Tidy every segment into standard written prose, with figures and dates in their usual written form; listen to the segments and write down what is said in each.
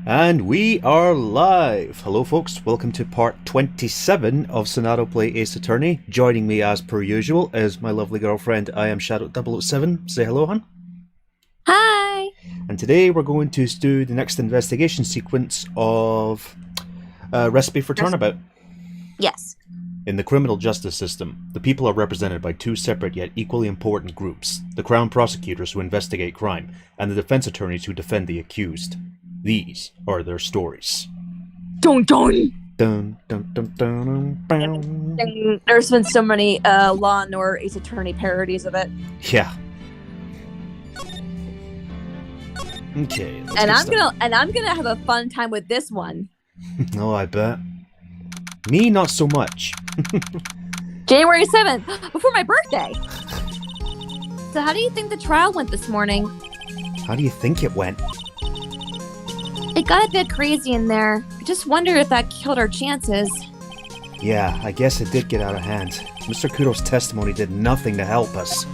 And we are live! Hello folks, welcome to part 27 of Sonadow Play Ace Attorney. Joining me as per usual is my lovely girlfriend I IMShadow007. Say hello, hon. Hi! And today we're going to do the next investigation sequence of Recipe for Turnabout. Yes. In the criminal justice system, the people are represented by two separate yet equally important groups: the Crown prosecutors who investigate crime, and the defense attorneys who defend the accused. These are their stories. Dun dun! Dun, dun, dun, dun, dun, dun. There's been so many Law and Order Ace Attorney parodies of it. Yeah. Okay. And I'm gonna have a fun time with this one. Oh, I bet. Me, not so much. January 7th, before my birthday. So how do you think the trial went this morning? How do you think it went? It got a bit crazy in there. I just wonder if that killed our chances. Yeah, I guess it did get out of hand. Mr. Kudo's testimony did nothing to help us.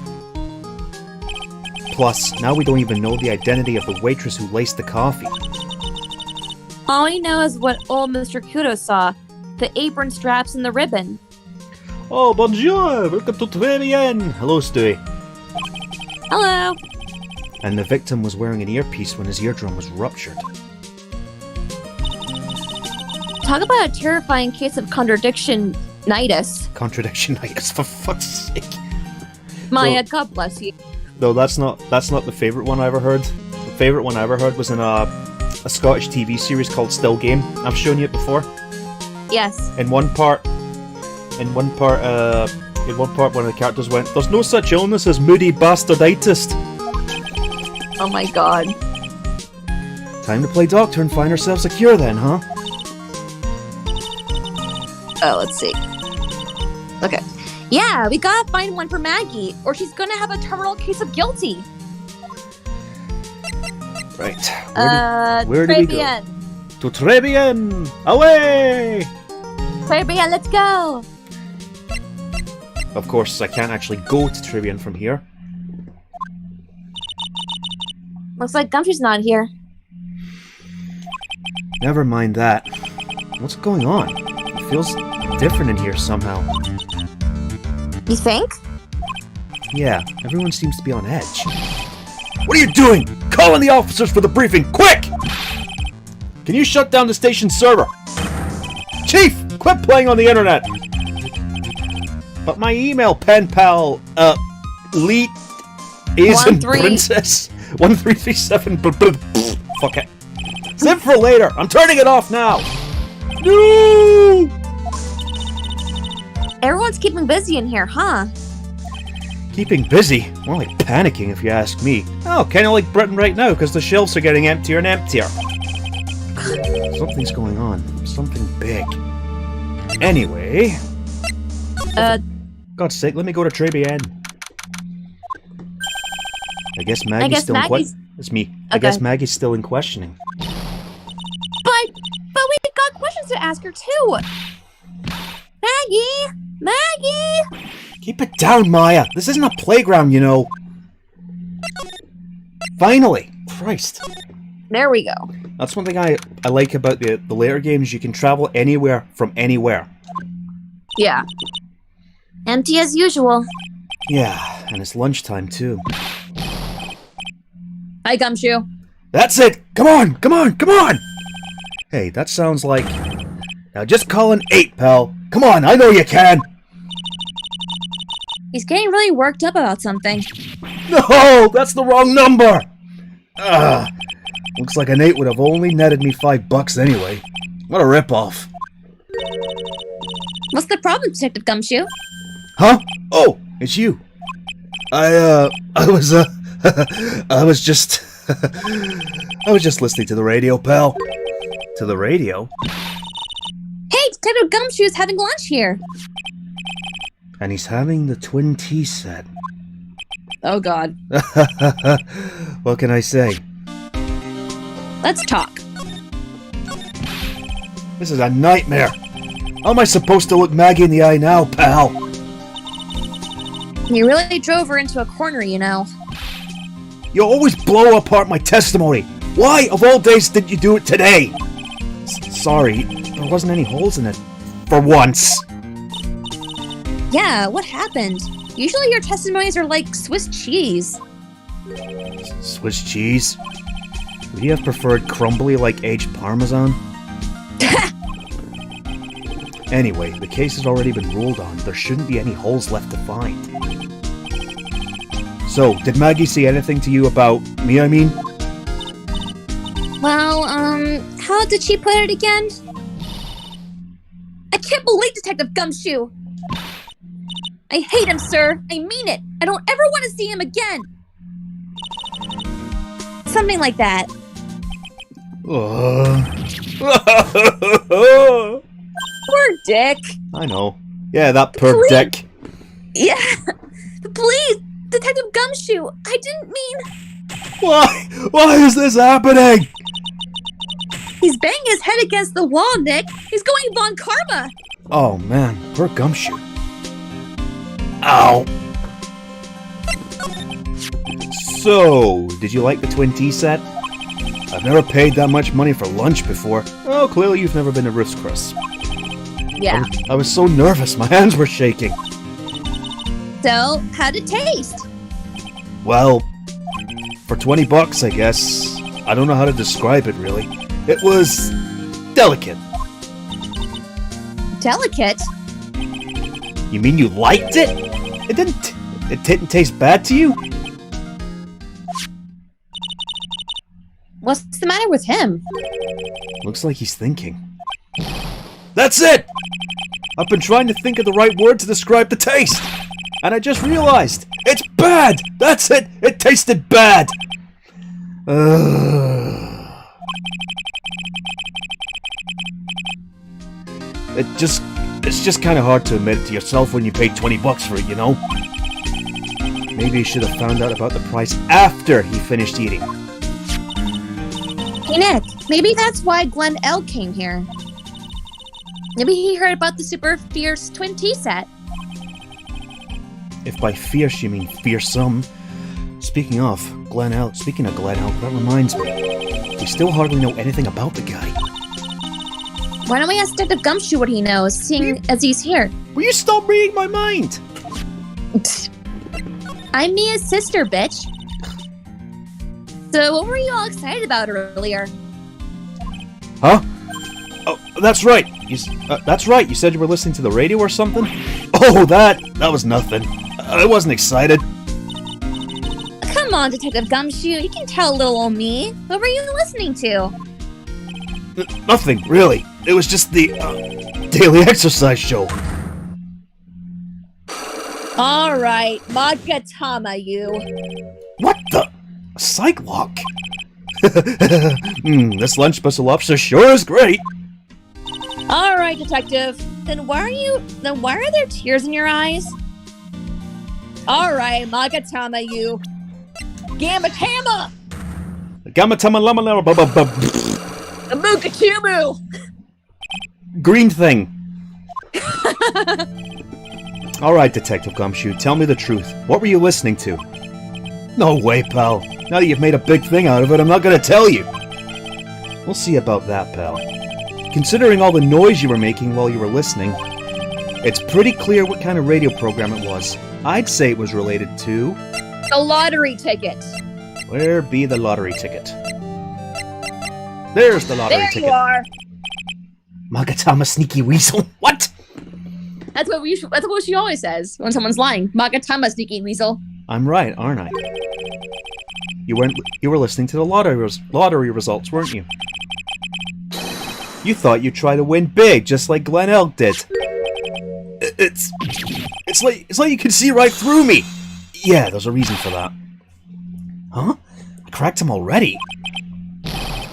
Plus, now we don't even know the identity of the waitress who laced the coffee. All we know is what old Mr. Kudo saw. The apron straps and the ribbon. Oh, bonjour! Welcome to Très Bien! Hello, Stewie. Hello! And the victim was wearing an earpiece when his eardrum was ruptured. Talk about a terrifying case of contradiction-nitis. Contradiction-nitis, for fuck's sake. Maya, God bless you. No, that's not the favourite one I ever heard. The favourite one I ever heard was in a Scottish TV series called Still Game. I've shown you it before. Yes. In one part, one of the characters went, "There's no such illness as moody bastarditis." Oh my god. Time to play doctor and find ourselves a cure then, huh? Oh, let's see. Okay. Yeah, we gotta find one for Maggie, or she's gonna have a terminal case of guilty. Right. Where do we go? Bien. To Très Bien! Away! Très bien, let's go! Of course, I can't actually go to Très Bien from here. Looks like Gumshoe's not here. Never mind that. What's going on? It feels different in here somehow. You think? Yeah, everyone seems to be on edge. What are you doing? Call in the officers for the briefing, quick! Can you shut down the station server? Chief, quit playing on the internet! But my email pen pal, Leet Asian Princess 1337. Fuck it. Save for later. I'm turning it off now. No! Everyone's keeping busy in here, huh? Keeping busy? More like panicking, if you ask me. Oh, kind of like Britain right now, because the shelves are getting emptier and emptier. Something's going on. Something big. Anyway. God's sake, let me go to Très Bien. I guess Maggie's still in questioning. It's me. I guess Maggie's still in questioning. But we've got questions to ask her too. Maggie! Maggie! Keep it down, Maya. This isn't a playground, you know. Finally! Christ. There we go. That's one thing I like about the later games. You can travel anywhere from anywhere. Yeah. Empty as usual. Yeah, and it's lunchtime too. Hi, Gumshoe. That's it! Come on! Come on! Come on! Hey, that sounds like... Now just call an 8, pal. Come on, I know you can! He's getting really worked up about something. No! That's the wrong number! Looks like an 8 would have only netted me $5 anyway. What a ripoff. What's the problem, Detective Gumshoe? Huh? Oh, it's you. I was just listening to the radio, pal. To the radio? Hey, Detective Gumshoe's having lunch here. And he's having the twin tea set. Oh god. What can I say? Let's talk. This is a nightmare. How am I supposed to look Maggie in the eye now, pal? You really drove her into a corner, you know. You always blow apart my testimony. Why, of all days, did you do it today? Sorry, there wasn't any holes in it. For once. Yeah, what happened? Usually your testimonies are like Swiss cheese. Swiss cheese? Would you have preferred crumbly like aged Parmesan? Anyway, the case has already been ruled on. There shouldn't be any holes left to find. So, did Maggie say anything to you about me, I mean? Well, how did she put it again? I can't believe Detective Gumshoe! I hate him, sir! I mean it! I don't ever want to see him again! Something like that. Poor Dick! I know. Yeah, that poor Please. Dick. Yeah! Please! Detective Gumshoe! I didn't mean... Why? Why is this happening? He's banging his head against the wall, Nick! He's going Von Karma! Oh man, poor Gumshoe. Ow! So, did you like the Twin Tea set? I've never paid that much money for lunch before. Oh, clearly you've never been to Ruth's Chris. Yeah. I was so nervous, my hands were shaking. So, how'd it taste? Well, for 20 bucks, I guess. I don't know how to describe it, really. It was... delicate. Delicate? You mean you liked it? It didn't taste bad to you? What's the matter with him? Looks like he's thinking. That's it! I've been trying to think of the right word to describe the taste. And I just realized, it's bad! That's it! It tasted bad! It's just kind of hard to admit it to yourself when you paid 20 bucks for it, you know? Maybe he should have found out about the price after he finished eating. Hey Nick, maybe that's why Glenn L. came here. Maybe he heard about the super fierce Twin Tea set. If by fierce you mean fearsome. Speaking of Glenn L, that reminds me. We still hardly know anything about the guy. Why don't we ask Detective Gumshoe what he knows, seeing as he's here? Will you stop reading my mind? I'm Mia's sister, bitch. So what were you all excited about earlier? Huh? Oh, that's right. That's right. You said you were listening to the radio or something? Oh, that was nothing. I wasn't excited. Come on, Detective Gumshoe. You can tell little old me. What were you listening to? Nothing, really. It was just the daily exercise show. All right, Magatama, you. What the? A psych walk? This lunch bustle lobster sure is great. All right, Detective. Then why are there tears in your eyes? All right, Magatama, you. Gamatama! Gamatama lama lama ba ba ba. Amukachumu! Green thing. Alright, Detective Gumshoe, tell me the truth. What were you listening to? No way, pal. Now that you've made a big thing out of it, I'm not gonna tell you. We'll see about that, pal. Considering all the noise you were making while you were listening, it's pretty clear what kind of radio program it was. I'd say it was related to... The lottery ticket. Where be the lottery ticket? There's the lottery ticket. There you are. Magatama sneaky weasel. What? That's what she always says when someone's lying. Magatama, sneaky weasel. I'm right, aren't I? You were listening to the lottery results, weren't you? You thought you'd try to win big, just like Glenn Elk did. It's like you can see right through me. Yeah, there's a reason for that. Huh? I cracked him already.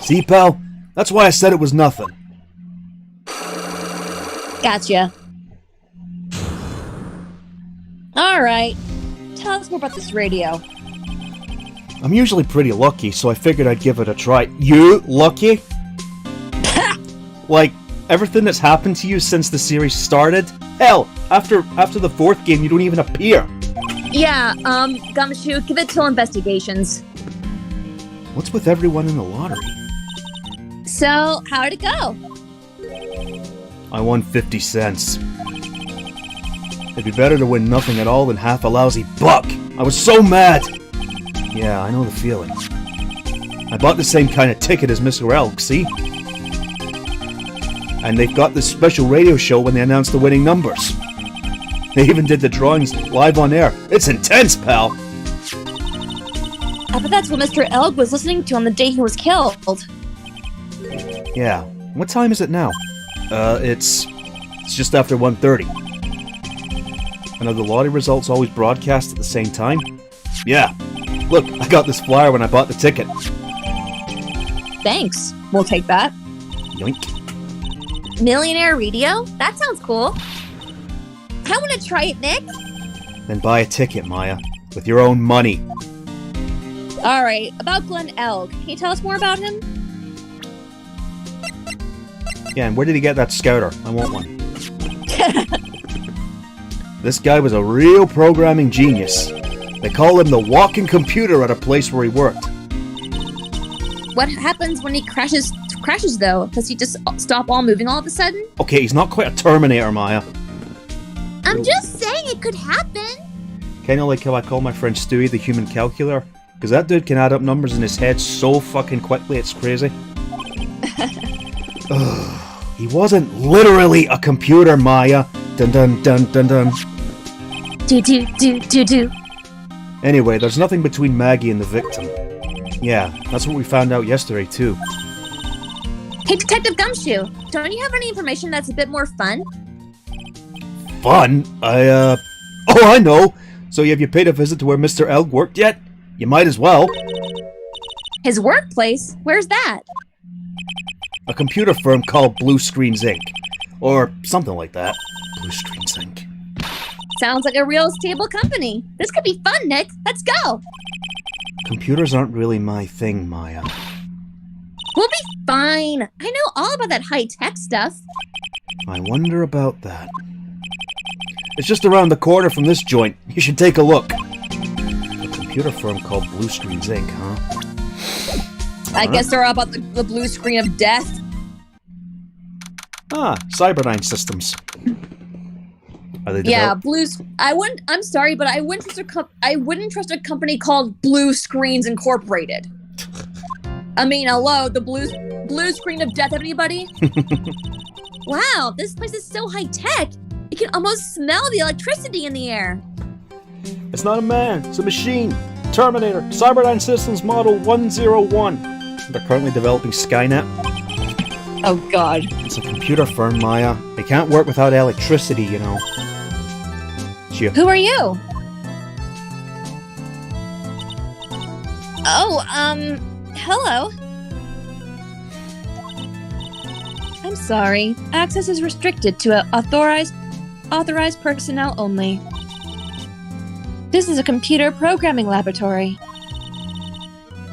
See, pal? That's why I said it was nothing. Gotcha. Alright. Tell us more about this radio. I'm usually pretty lucky, so I figured I'd give it a try. You lucky? Like, everything that's happened to you since the series started? Hell, after the fourth game, you don't even appear. Yeah, Gumshoe, give it till investigations. What's with everyone in the lottery? So, how'd it go? I won 50 cents. It'd be better to win nothing at all than half a lousy buck. I was so mad! Yeah, I know the feeling. I bought the same kind of ticket as Mr. Elk, see? And they've got this special radio show when they announce the winning numbers. They even did the drawings live on air. It's intense, pal! I bet that's what Mr. Elk was listening to on the day he was killed. Yeah. What time is it now? It's just after 1:30. And are the lottery results always broadcast at the same time? Yeah. Look, I got this flyer when I bought the ticket. Thanks. We'll take that. Yoink. Millionaire radio? That sounds cool. I want to try it, Nick. Then buy a ticket, Maya. With your own money. Alright, about Glenn Elg. Can you tell us more about him? Yeah, and where did he get that scouter? I want one. This guy was a real programming genius. They call him the walking computer at a place where he worked. What happens when he crashes though? Does he just stop all moving all of a sudden? Okay, he's not quite a Terminator, Maya. I'm just saying it could happen. Kinda like how I call my friend Stewie the human calculator. Because that dude can add up numbers in his head so fucking quickly, it's crazy. He wasn't literally a computer, Maya. Dun dun dun dun dun. Do. Anyway, there's nothing between Maggie and the victim. Yeah, that's what we found out yesterday, too. Hey, Detective Gumshoe, don't you have any information that's a bit more fun? Fun? Oh, I know! So have you paid a visit to where Mr. Elg worked yet? You might as well. His workplace? Where's that? A computer firm called Blue Screens Inc. Or something like that. Blue Screens Inc. Sounds like a real stable company. This could be fun, Nick. Let's go. Computers aren't really my thing, Maya. We'll be fine. I know all about that high-tech stuff. I wonder about that. It's just around the corner from this joint. You should take a look. A computer firm called Blue Screens Inc., huh? I guess they're all about the blue screen of death. Ah, Cyberdyne Systems. Are they Yeah, Blues. I'm sorry, but I wouldn't trust a company called Blue Screens Incorporated. I mean, hello, the blue screen of death. Anybody? Wow, this place is so high tech. You can almost smell the electricity in the air. It's not a man, it's a machine. Terminator, Cyberdyne Systems Model 101. They're currently developing Skynet. Oh God. It's a computer firm, Maya. They can't work without electricity, you know. Who are you? Oh, hello. I'm sorry. Access is restricted to authorized personnel only. This is a computer programming laboratory.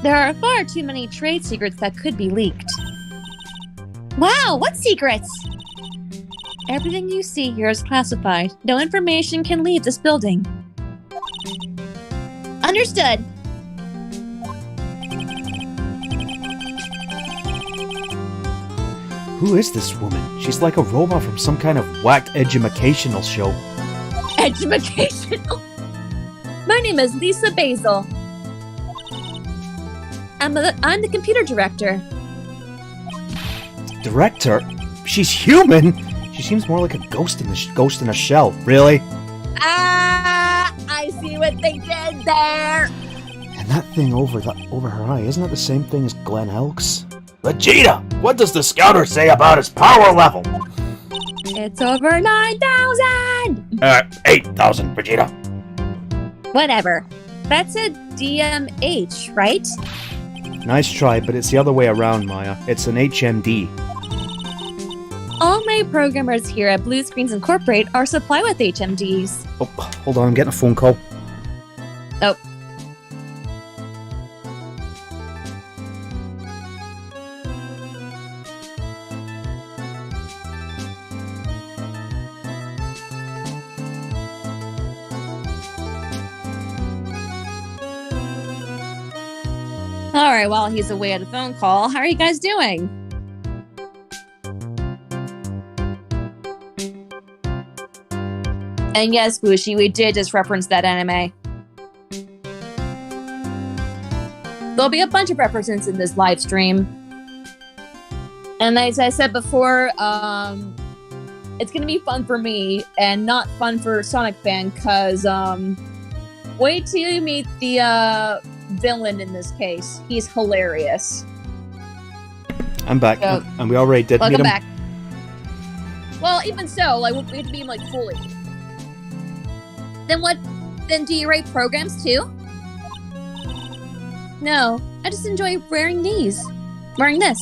There are far too many trade secrets that could be leaked. Wow, what secrets? Everything you see here is classified. No information can leave this building. Understood. Who is this woman? She's like a robot from some kind of whacked educational show. Educational? My name is Lisa Basil. I'm the computer director. Director? She's human? She seems more like a ghost in a shell. Really? Ah, I see what they did there. And that thing over her eye, isn't that the same thing as Glenn Elk's? Vegeta, what does the scouter say about his power level? It's over 9,000. 8,000, Vegeta. Whatever. That's a DMH, right? Nice try, but it's the other way around, Maya. It's an HMD. All my programmers here at Blue Screens Incorporate are supplied with HMDs. Oh, hold on, I'm getting a phone call. Oh. Alright, while he's away at a phone call, how are you guys doing? And yes, Bushi, we did just reference that anime. There'll be a bunch of references in this live stream. And as I said before, it's gonna be fun for me and not fun for Sonic Fan, because wait till you meet the villain in this case. He's hilarious. I'm back, So, and we already did meet welcome him. back. Well, even so, like, we have to be like fully. Then do you rate programs too? No, I just enjoy wearing these. Wearing this.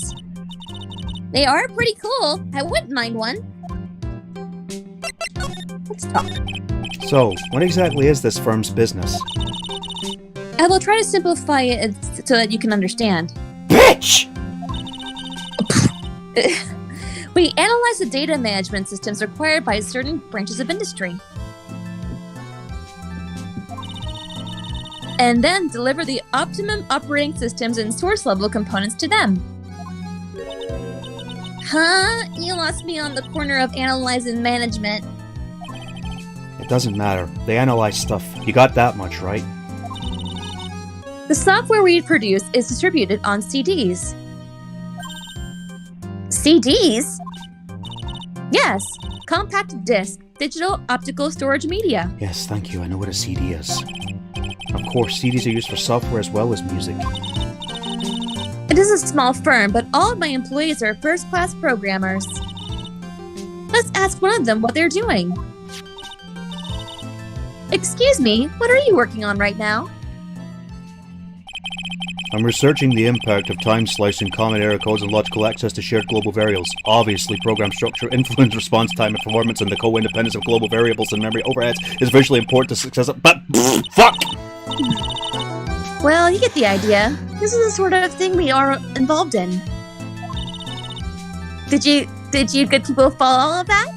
They are pretty cool. I wouldn't mind one. Let's talk. So, what exactly is this firm's business? I will try to simplify it so that you can understand. Bitch! We analyze the data management systems required by certain branches of industry. And then deliver the optimum operating systems and source level components to them. Huh? You lost me on the corner of analyzing management. It doesn't matter. They analyze stuff. You got that much, right? The software we produce is distributed on CDs. CDs? Yes, compact disc, digital optical storage media. Yes, thank you. I know what a CD is. Of course, CDs are used for software as well as music. It is a small firm, but all of my employees are first-class programmers. Let's ask one of them what they're doing. Excuse me, what are you working on right now? I'm researching the impact of time slicing, common error codes, and logical access to shared global variables. Obviously, program structure, influence, response time, and performance, and the co-independence of global variables and memory overheads is visually important to success of— But fuck! Well, you get the idea. This is the sort of thing we are involved in. Did you good people follow all of that?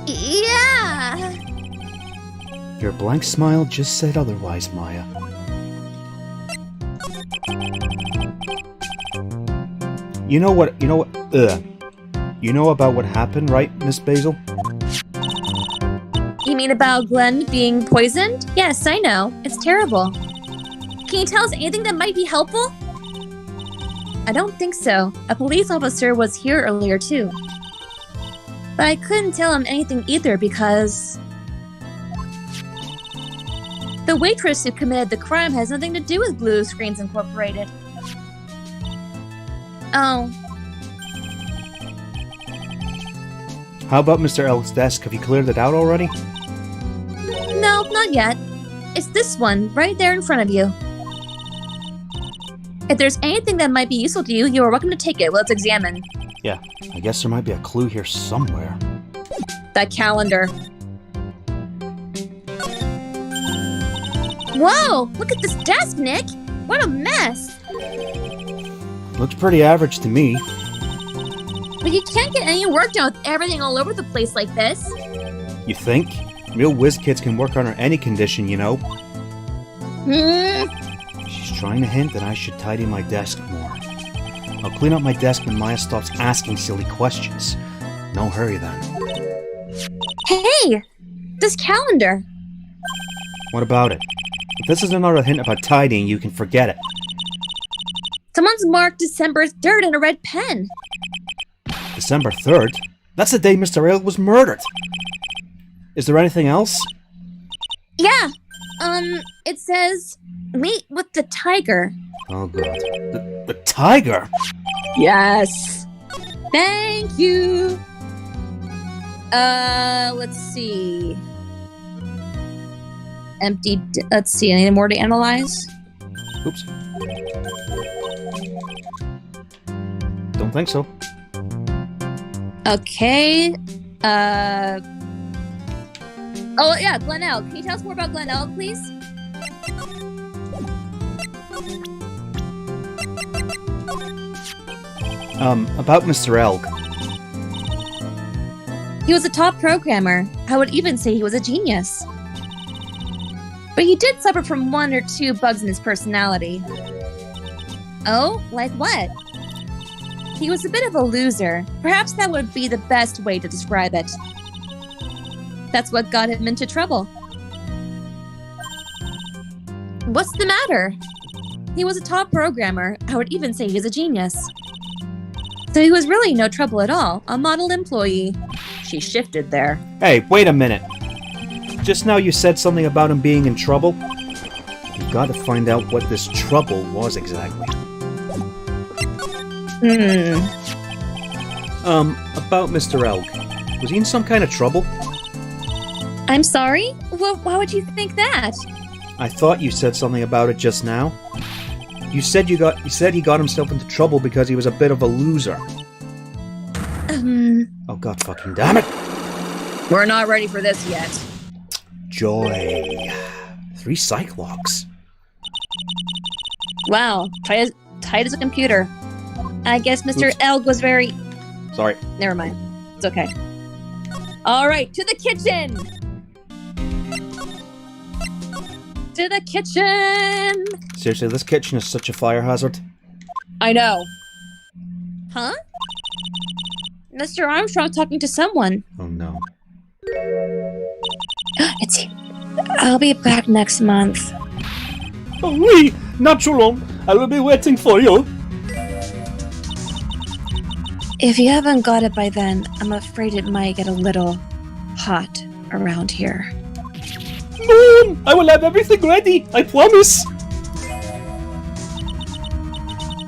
Yeah. Your blank smile just said otherwise, Maya. You know about what happened, right, Miss Basil? You mean about Glenn being poisoned? Yes, I know. It's terrible. Can you tell us anything that might be helpful? I don't think so. A police officer was here earlier too. But I couldn't tell him anything either because the waitress who committed the crime has nothing to do with Blue Screens Incorporated. Oh. How about Mr. L's desk? Have you cleared it out already? No, not yet. It's this one, right there in front of you. If there's anything that might be useful to you, you are welcome to take it. Let's examine. Yeah, I guess there might be a clue here somewhere. That calendar. Whoa! Look at this desk, Nick! What a mess! Looks pretty average to me. But you can't get any work done with everything all over the place like this. You think? Real whiz kids can work under any condition, you know. She's trying to hint that I should tidy my desk more. I'll clean up my desk when Maya stops asking silly questions. No hurry then. Hey! This calendar! What about it? If this is another hint about tidying, you can forget it. Someone's marked December 3rd in a red pen. December 3rd? That's the day Mr. Ale was murdered! Is there anything else? Yeah! It says, meet with the tiger. Oh god. The tiger? Yes! Thank you! Let's see. Let's see, any more to analyze? Oops. Don't think so. Okay, oh yeah, Glenelle. Can you tell us more about Glenelle, please? About Mr. Elg. He was a top programmer. I would even say he was a genius. But he did suffer from 1 or 2 bugs in his personality. Oh, like what? He was a bit of a loser. Perhaps that would be the best way to describe it. That's what got him into trouble. What's the matter? He was a top programmer. I would even say he's a genius. So he was really no trouble at all. A model employee. She shifted there. Hey, wait a minute. Just now you said something about him being in trouble. We've got to find out what this trouble was exactly. About Mr. Elg. Was he in some kind of trouble? I'm sorry? Why would you think that? I thought you said something about it just now. You said he got himself into trouble because he was a bit of a loser. Oh god fucking damn it! We're not ready for this yet. Joy. 3 Cyclops. Wow, tight as a computer. I guess Mr. Elg was very... Sorry. Never mind. It's okay. Alright, to the kitchen! To the kitchen! Seriously, this kitchen is such a fire hazard. I know. Huh? Mr. Armstrong talking to someone. Oh no. It's you. I'll be back next month. Oh, oui, not too long. I will be waiting for you. If you haven't got it by then, I'm afraid it might get a little hot around here. Moon, I will have everything ready, I promise.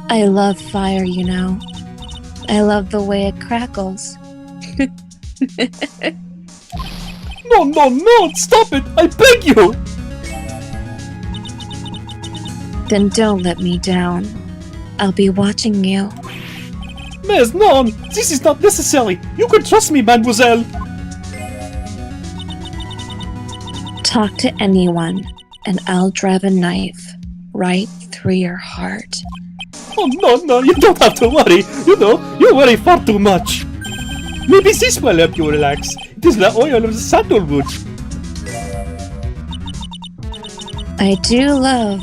I love fire, you know. I love the way it crackles. No, stop it, I beg you. Then don't let me down. I'll be watching you. Mais non, this is not necessary. You can trust me, mademoiselle. Talk to anyone, and I'll drive a knife right through your heart. Oh no, you don't have to worry. You know, you worry far too much. Maybe this will help you relax. It is the oil of the sandalwood. I do love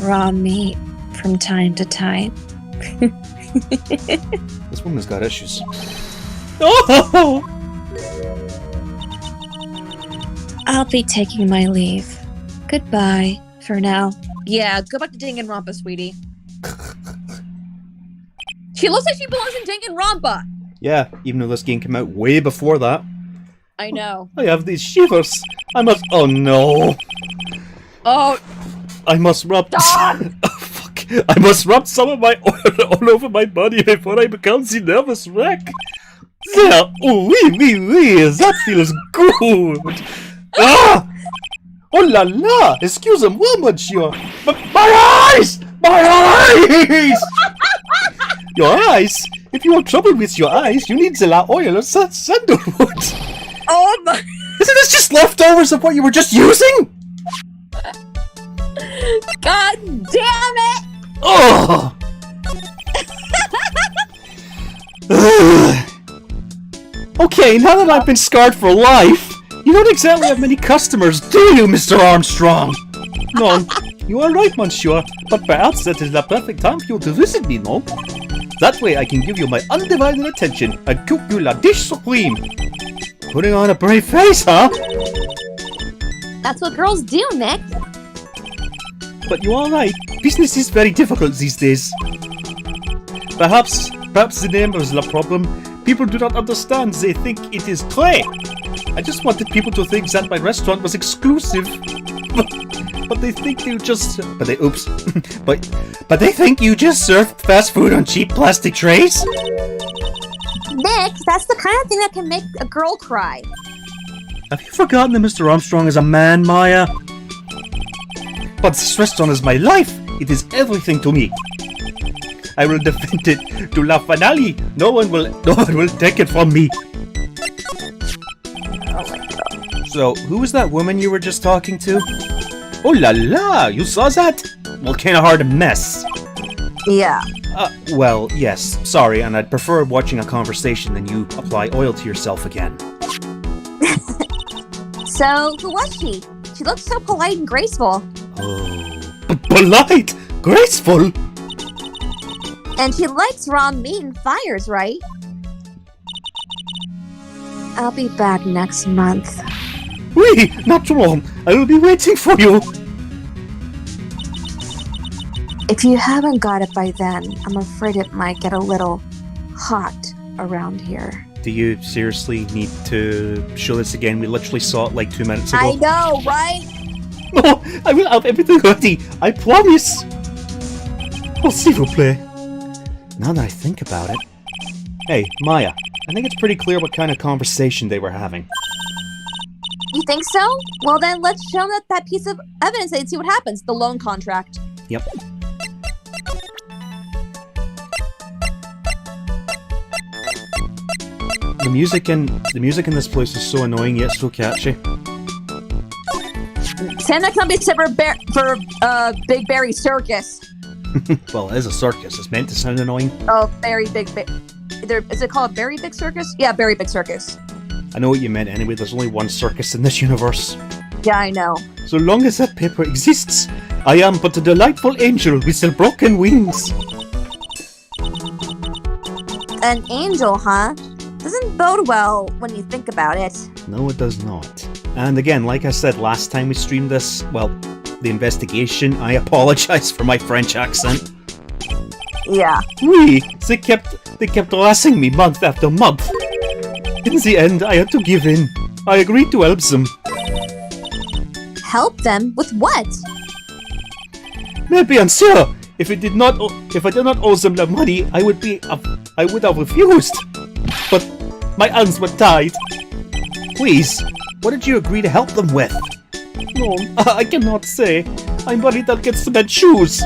raw meat from time to time. This woman's got issues. Oh! I'll be taking my leave. Goodbye for now. Yeah, go back to Danganronpa, sweetie. She looks like she belongs in Danganronpa. Yeah, even though this game came out way before that. I know. I have these shivers. I must. Oh no. Oh. I must rub. Stop! Oh fuck! I must rub some of my oil all over my body before I become the nervous wreck. There. Oh, oui. That feels good. Ah! Oh la la! Excusez-moi, monsieur. But my eyes! My eyes! Your eyes? If you have trouble with your eyes, you need the la oil of sandalwood. Oh my! Isn't this just leftovers of what you were just using? God damn it! Oh! Okay, now that I've been scarred for life, you don't exactly have many customers, do you, Mr. Armstrong? No, you are right, monsieur, but perhaps that is the perfect time for you to visit me, no? That way I can give you my undivided attention and cook you la dish supreme. Putting on a brave face, huh? That's what girls do, Nick. But you are right, business is very difficult these days. Perhaps the name is the problem. People do not understand, they think it is clay. I just wanted people to think that my restaurant was exclusive. But they think you just... But they think you just serve fast food on cheap plastic trays? Nick, that's the kind of thing that can make a girl cry. Have you forgotten that Mr. Armstrong is a man, Maya? But this restaurant is my life. It is everything to me. I will defend it to la finale. No one will take it from me. Oh my god. So, who was that woman you were just talking to? Oh la la, you saw that? Well, kinda hard to miss. Yeah. Well, yes, sorry, and I'd prefer watching a conversation than you apply oil to yourself again. So, who was she? She looks so polite and graceful. Oh, polite, graceful. And she likes raw meat and fires, right? I'll be back next month. Oui, not wrong. I will be waiting for you. If you haven't got it by then, I'm afraid it might get a little hot around here. Do you seriously need to show this again? We literally saw it like 2 minutes ago. I know, right? No, I will have everything ready. I promise. Oh, s'il vous plaît. Now that I think about it. Hey, Maya, I think it's pretty clear what kind of conversation they were having. You think so? Well then, let's show them that piece of evidence and see what happens. The loan contract. Yep. The music in this place is so annoying yet so catchy. Santa come be for Big Berry Circus. Well, it is a circus. It's meant to sound annoying. Oh, Berry Big. Is it called Berry Big Circus? Yeah, Berry Big Circus. I know what you meant anyway. There's only one circus in this universe. Yeah, I know. So long as that paper exists, I am but a delightful angel with the broken wings. An angel, huh? Doesn't bode well when you think about it. No, it does not. And again, like I said last time we streamed this, well, the investigation, I apologize for my French accent. Yeah. Oui, they kept harassing me month after month. In the end, I had to give in. I agreed to help them. Help them? With what? Maybe, sir, if I did not owe them the money, I would have refused. But my hands were tied. Please, what did you agree to help them with? No, I cannot say. I'm worried I'll get cement shoes.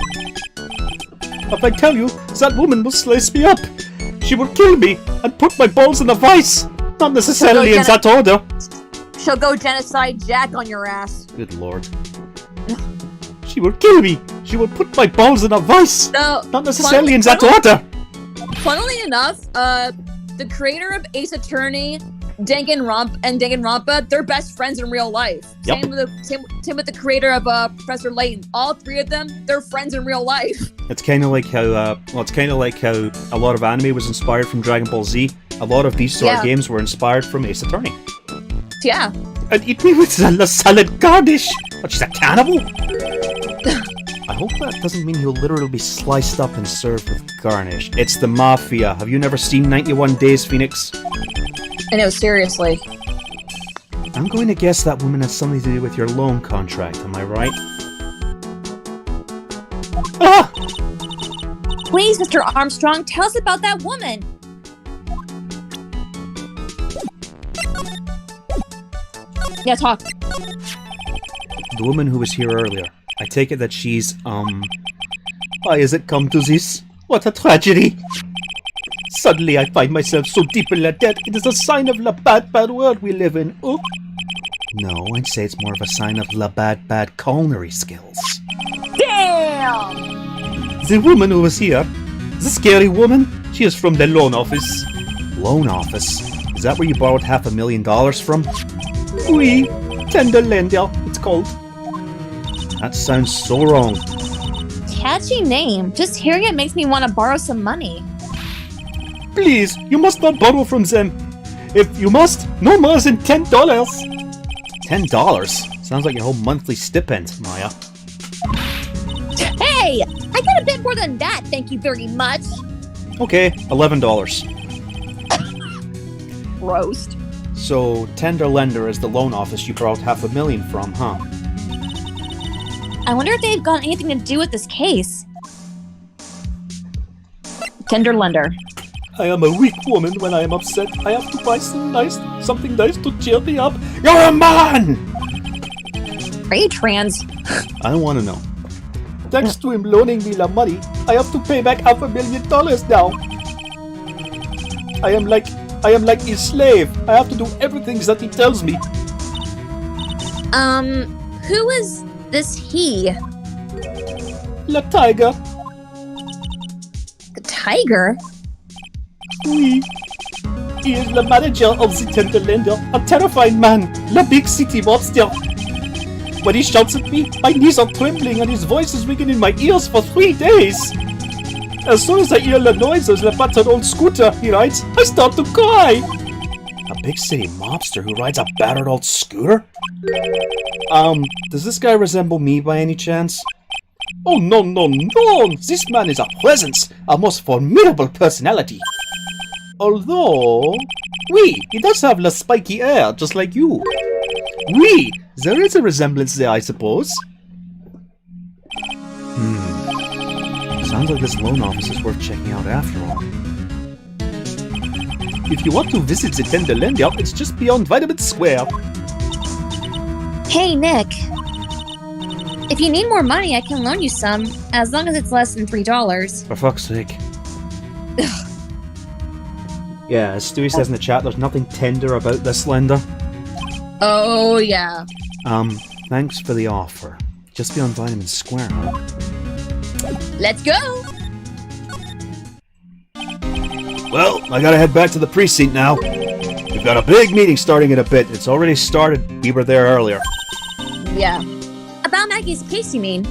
If I tell you, that woman will slice me up. She will kill me and put my balls in a vice. Not necessarily in that order. She'll go genocide Jack on your ass. Good lord. She will kill me. She will put my balls in a vice. No, not necessarily in that order. Funnily enough, the creator of Ace Attorney, Danganronpa, they're best friends in real life. Yep. Same with the creator of Professor Layton. All three of them, they're friends in real life. It's kind of like how, a lot of anime was inspired from Dragon Ball Z. A lot of these sort of games were inspired from Ace Attorney. Yeah. And eat me with salad garnish. What, she's a cannibal? I hope that doesn't mean he'll literally be sliced up and served with garnish. It's the Mafia. Have you never seen 91 Days, Phoenix? I know, seriously. I'm going to guess that woman has something to do with your loan contract, am I right? Ah! Please, Mr. Armstrong, tell us about that woman. Yeah, talk. The woman who was here earlier. I take it that she's, Why has it come to this? What a tragedy! Suddenly I find myself so deep in the debt, it is a sign of the bad world we live in. Oh. No, I'd say it's more of a sign of the bad culinary skills. Damn! The woman who was here, the scary woman, she is from the loan office. Loan office? Is that where you borrowed $500,000 from? Oui, tender lender, it's called. That sounds so wrong. Catchy name. Just hearing it makes me want to borrow some money. Please, you must not borrow from them. If you must, no more than $10. $10? Sounds like your whole monthly stipend, Maya. Hey! I got a bit more than that, thank you very much. Okay, $11. Roast. So, Tender Lender is the loan office you borrowed $500,000 from, huh? I wonder if they've got anything to do with this case. Tender Lender. I am a weak woman when I am upset. I have to buy something nice to cheer me up. You're a man! Are you trans? I don't want to know. Thanks to him loaning me the money, I have to pay back $500,000 now. I am like his slave. I have to do everything that he tells me. Who is this he? The tiger. The tiger? Oui. He is the manager of the Tender Lender, a terrifying man, the big city monster. When he shouts at me, my knees are trembling and his voice is ringing in my ears for 3 days. As soon as I hear the noises the battered old scooter he rides, I start to cry. A big city mobster who rides a battered old scooter? Does this guy resemble me by any chance? Oh, no, no, no! This man is a presence, a most formidable personality. Although, he does have the spiky hair, just like you. There is a resemblance there, I suppose. Sounds like this loan office is worth checking out after all. If you want to visit the Tenderlandia, it's just beyond Vitamin Square. Hey, Nick. If you need more money, I can loan you some, as long as it's less than $3. For fuck's sake. Yeah, as Stewie says in the chat, there's nothing tender about this, Linda. Oh, yeah. Thanks for the offer. Just beyond Vitamin Square, huh? Let's go! Well, I gotta head back to the precinct now. We've got a big meeting starting in a bit. It's already started. We were there earlier. Yeah. About Maggie's case, you mean?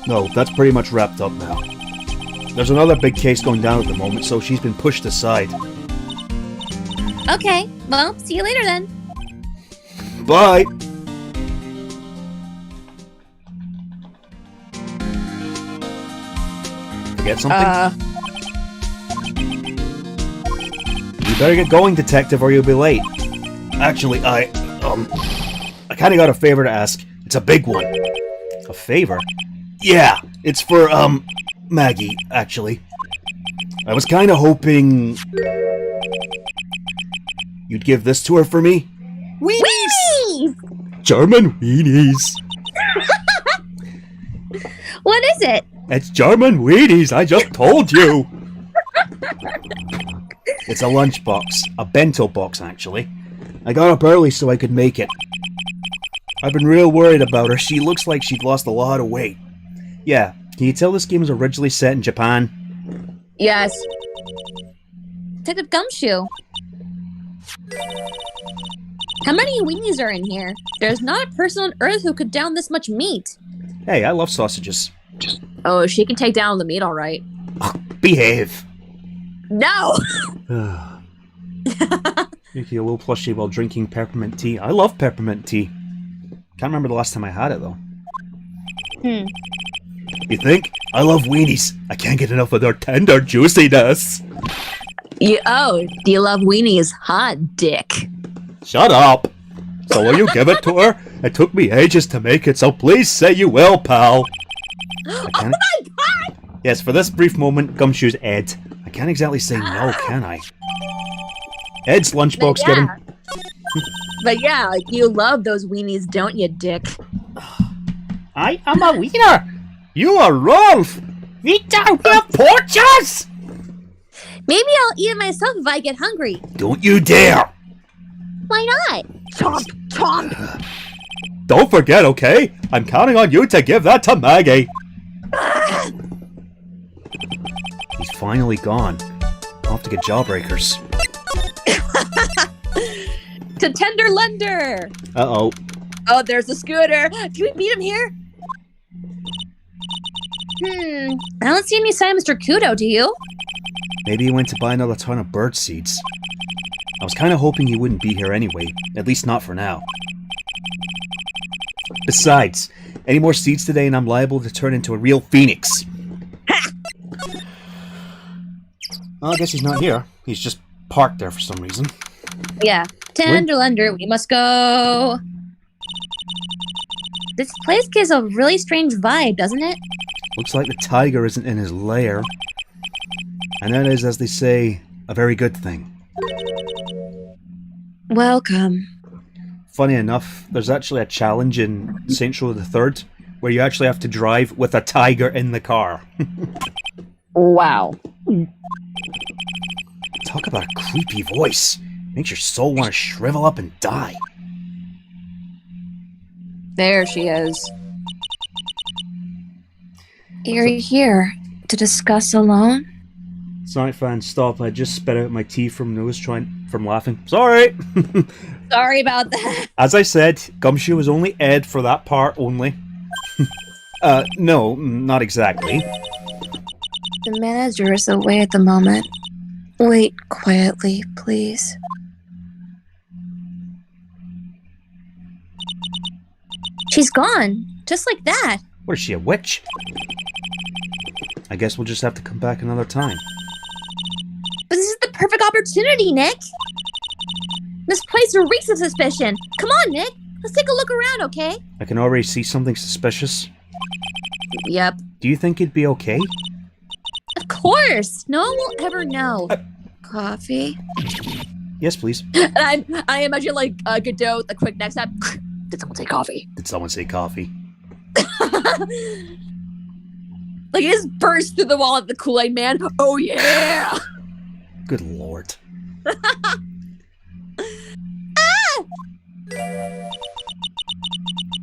No, that's pretty much wrapped up now. There's another big case going down at the moment, so she's been pushed aside. Okay, well, see you later then. Bye! Forget something? You better get going, detective, or you'll be late. Actually, I kinda got a favor to ask. It's a big one. A favor? Yeah, it's for, Maggie, actually. I was kinda hoping you'd give this to her for me. Weenies! German weenies. What is it? It's German weenies, I just told you. It's a lunchbox. A bento box, actually. I got up early so I could make it. I've been real worried about her. She looks like she'd lost a lot of weight. Yeah, can you tell this game was originally set in Japan? Yes. Detective Gumshoe. How many weenies are in here? There's not a person on Earth who could down this much meat. Hey, I love sausages. Oh, she can take down the meat, all right. Behave. No! Making a little plushie while drinking peppermint tea. I love peppermint tea. Can't remember the last time I had it, though. You think? I love weenies. I can't get enough of their tender juiciness. Do you love weenies? Hot dick. Shut up. So will you give it to her? It took me ages to make it, so please say you will, pal. Oh my god! Yes, for this brief moment, Gumshoe's Ed. I can't exactly say no, can I? Ed's lunchbox getting... But yeah, like, you love those weenies, don't you, dick? I am a wiener! You are Rolf! We don't have porches! Maybe I'll eat it myself if I get hungry. Don't you dare! Why not? Chomp, chomp! Don't forget, okay? I'm counting on you to give that to Maggie! He's finally gone. I'll have to get jawbreakers. To Tender Lender! Uh-oh. Oh, there's a scooter! Can we beat him here? I don't see any sign of Mr. Kudo, do you? Maybe he went to buy another ton of bird seeds. I was kind of hoping he wouldn't be here anyway, at least not for now. Besides, any more seeds today and I'm liable to turn into a real phoenix. Well, I guess he's not here. He's just parked there for some reason. Yeah. Tender Lender, we must go. This place gives a really strange vibe, doesn't it? Looks like the tiger isn't in his lair. And that is, as they say, a very good thing. Welcome. Funny enough, there's actually a challenge in Saints Row the Third where you actually have to drive with a tiger in the car. Wow. Talk about a creepy voice. Makes your soul want to shrivel up and die. There she is. You're here to discuss alone? Sorry, fans, stop. I just spat out my tea from nose from laughing. Sorry! Sorry about that. As I said, Gumshoe was only Ed for that part only. No, not exactly. The manager is away at the moment. Wait quietly, please. She's gone, just like that. What is she, a witch? I guess we'll just have to come back another time. But this is the perfect opportunity, Nick. This place reeks of suspicion. Come on, Nick. Let's take a look around, okay? I can already see something suspicious. Yep. Do you think it'd be okay? Of course. No one will ever know. Coffee? Yes, please. I imagine, like, Godot, the quick next step. Did someone say coffee? Did someone say coffee? Like, it just burst through the wall at the Kool-Aid Man. Oh, yeah! Good lord.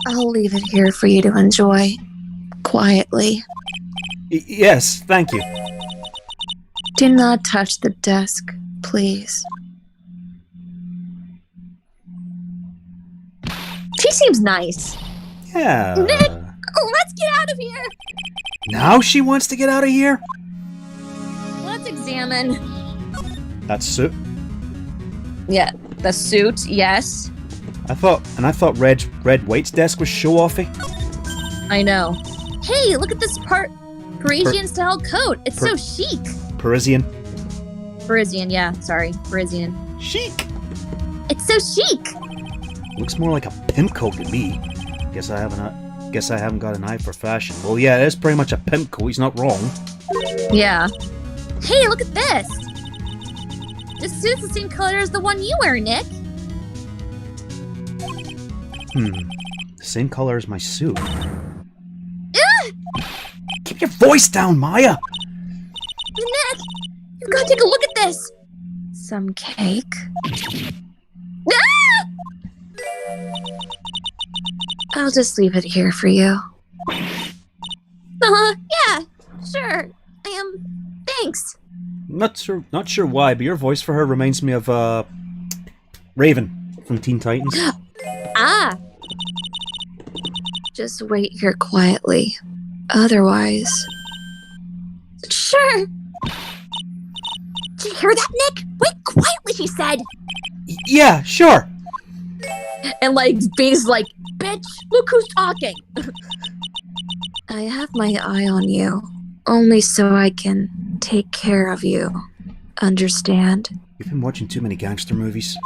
I'll leave it here for you to enjoy. Quietly. Yes, thank you. Do not touch the desk, please. She seems nice. Yeah. Nick, let's get out of here! Now she wants to get out of here? Let's examine. That suit? Yeah, the suit, yes. I thought Red White's desk was show-offy. I know. Hey, look at this Parisian-style coat. It's so chic. Parisian? Parisian, yeah. Sorry, Parisian. Chic! It's so chic! Looks more like a pimp coat to me. Guess I haven't got an eye for fashion. Well, yeah, it is pretty much a pimp coat. He's not wrong. Yeah. Hey, look at this! This suit's the same color as the one you wear, Nick. The same color as my suit. Keep your voice down, Maya! Nick! You've got to take a look at this! Some cake. Ah! I'll just leave it here for you. Yeah, sure. Thanks. Not sure why, but your voice for her reminds me of, Raven from Teen Titans. Ah! Just wait here quietly. Otherwise... Sure! Did you hear that, Nick? Wait quietly, she said! Yeah, sure! And, like, B's like, bitch, look who's talking! I have my eye on you, only so I can take care of you. Understand? You've been watching too many gangster movies.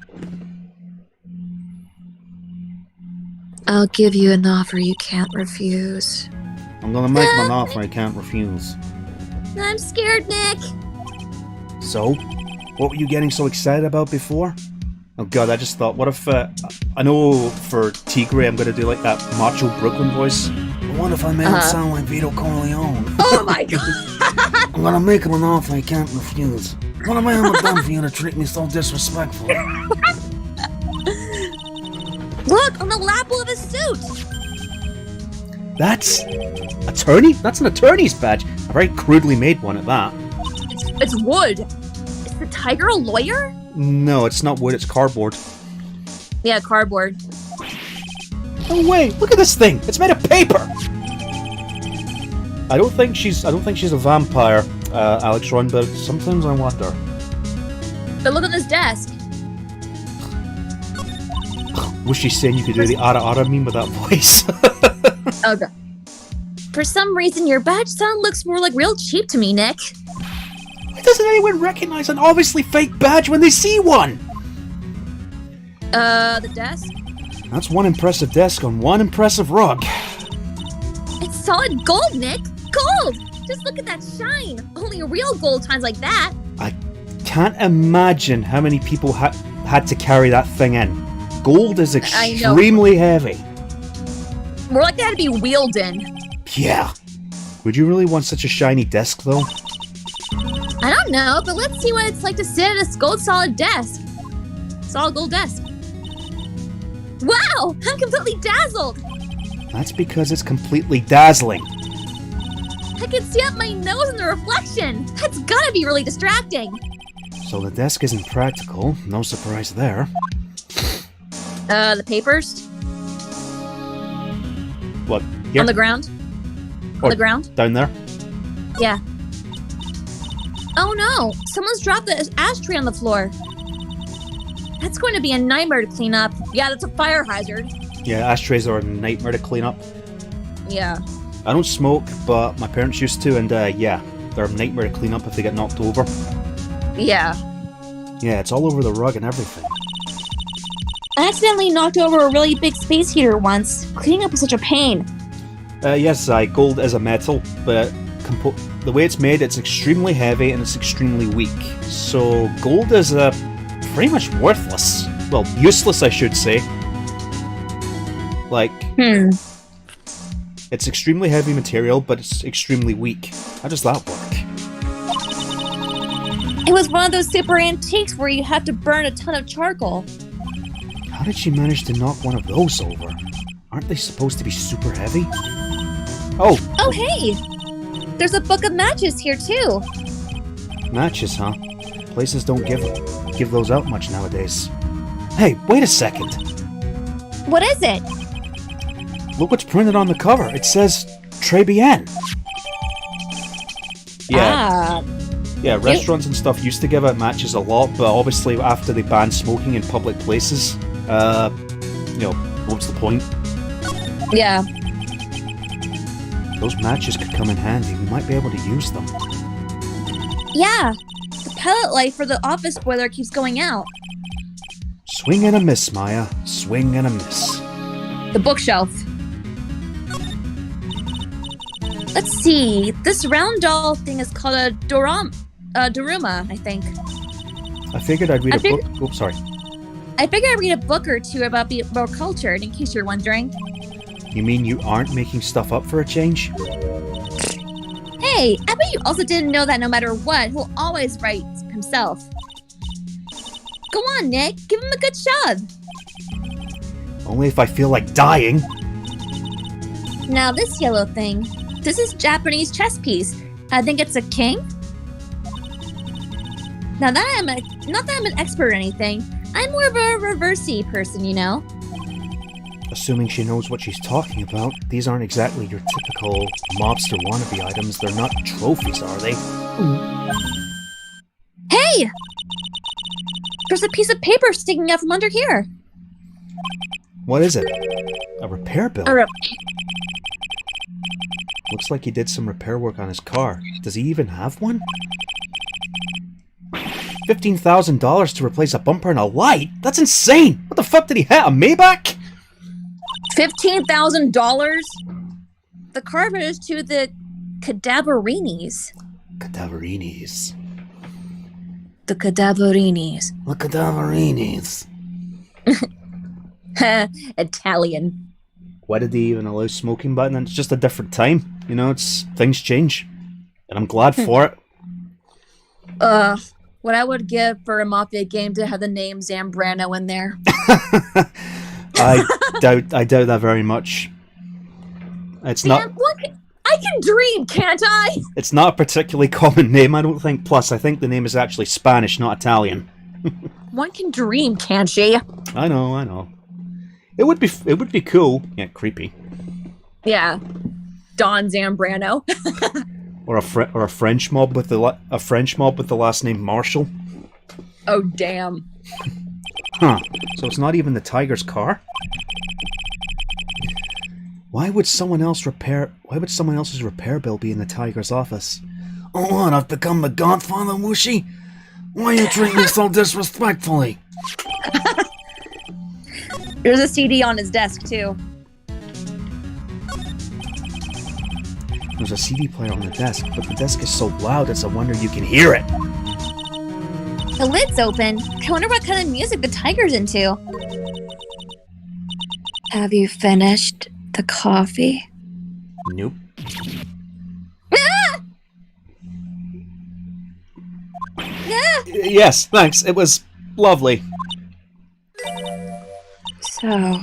I'll give you an offer you can't refuse. I'm gonna make him an offer I can't refuse. I'm scared, Nick! So? What were you getting so excited about before? Oh god, I just thought, what if, I know for Tigre I'm gonna do like that macho Brooklyn voice. I wonder if I made him sound like Vito Corleone. Oh my god! I'm gonna make him an offer I can't refuse. What am I ever done for you to treat me so disrespectfully? Look, on the lapel of his suit! That's... attorney? That's an attorney's badge. A very crudely made one at that. It's wood. Is the tiger a lawyer? No, it's not wood, it's cardboard. Yeah, cardboard. Oh wait, look at this thing! It's made of paper! I don't think she's a vampire, Alex Run, but sometimes I wonder. But look at this desk. Was she saying you could do the ara meme with that voice? Oh god. For some reason, your badge sound looks more like real cheap to me, Nick. Why doesn't anyone recognize an obviously fake badge when they see one? The desk? That's one impressive desk on one impressive rug. It's solid gold, Nick! Gold! Just look at that shine! Only real gold shines like that! I can't imagine how many people had to carry that thing in. Gold is extremely heavy. More like they had to be wheeled in. Yeah. Would you really want such a shiny desk, though? I don't know, but let's see what it's like to sit at a gold solid desk. Solid gold desk. Wow! I'm completely dazzled! That's because it's completely dazzling. I can see up my nose in the reflection! That's gotta be really distracting! So the desk isn't practical. No surprise there. The papers? What? Here? On the ground? On the ground? Down there? Yeah. Oh no! Someone's dropped the ashtray on the floor. That's going to be a nightmare to clean up. Yeah, that's a fire hazard. Yeah, ashtrays are a nightmare to clean up. Yeah. I don't smoke, but my parents used to, and yeah, they're a nightmare to clean up if they get knocked over. Yeah. Yeah, it's all over the rug and everything. I accidentally knocked over a really big space heater once. Cleaning up is such a pain. Yes, gold is a metal, but the way it's made, it's extremely heavy and it's extremely weak. So gold is pretty much worthless. Well, useless, I should say. Like, it's extremely heavy material, but it's extremely weak. How does that work? It was one of those super antiques where you have to burn a ton of charcoal. How did she manage to knock one of those over? Aren't they supposed to be super heavy? Oh! Oh, hey! There's a book of matches here, too. Matches, huh? Places don't give those out much nowadays. Hey, wait a second! What is it? Look what's printed on the cover. It says Très bien. Yeah. Yeah, restaurants and stuff used to give out matches a lot, but obviously after they banned smoking in public places, what's the point? Yeah. Those matches could come in handy. We might be able to use them. Yeah. The pellet light for the office boiler keeps going out. Swing and a miss, Maya. Swing and a miss. The bookshelf. Let's see. This round doll thing is called a Daruma, I think. I figured I'd read a book. Oh, sorry. I figured I'd read a book or two about being more cultured, in case you're wondering. You mean you aren't making stuff up for a change? Hey, I bet you also didn't know that no matter what, he'll always write himself. Go on, Nick. Give him a good shove. Only if I feel like dying. Now this yellow thing. This is Japanese chess piece. I think it's a king. Now that not that I'm an expert or anything. I'm more of a reversey person, you know. Assuming she knows what she's talking about, these aren't exactly your typical mobster wannabe items. They're not trophies, are they? Hey! There's a piece of paper sticking out from under here. What is it? A repair bill? Looks like he did some repair work on his car. Does he even have one? $15,000 to replace a bumper and a light? That's insane! What the fuck did he have? A Maybach? $15,000? The car is to the Cadaverinis. Cadaverinis. The Cadaverinis. The Cadaverinis. Italian. Why did they even allow smoking back then? It's just a different time. You know, things change. And I'm glad for it. What I would give for a Mafia game to have the name Zambrano in there. I doubt that very much. It's not. I can dream, can't I? It's not a particularly common name, I don't think. Plus, I think the name is actually Spanish, not Italian. One can dream, can't she? I know. It would be cool. Yeah, creepy. Yeah, Don Zambrano. or a French mob with the last name Marshall. Oh damn. Huh. So it's not even the Tiger's car? Why would someone else's repair bill be in the Tiger's office? Oh, what? I've become the Godfather, Whooshi? Why are you treating me so disrespectfully? There's a CD on his desk, too. There's a CD player on the desk, but the desk is so loud it's a wonder you can hear it. The lid's open. I wonder what kind of music the Tiger's into. Have you finished the coffee? Nope. Ah! Yeah. Yes, thanks. It was lovely. So,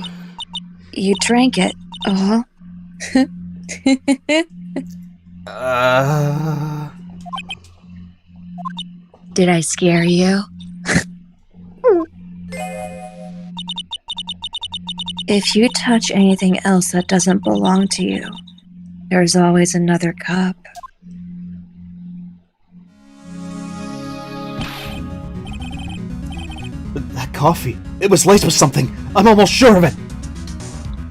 you drank it, all? Did I scare you? If you touch anything else that doesn't belong to you, there's always another cup. That coffee, it was laced with something. I'm almost sure of it.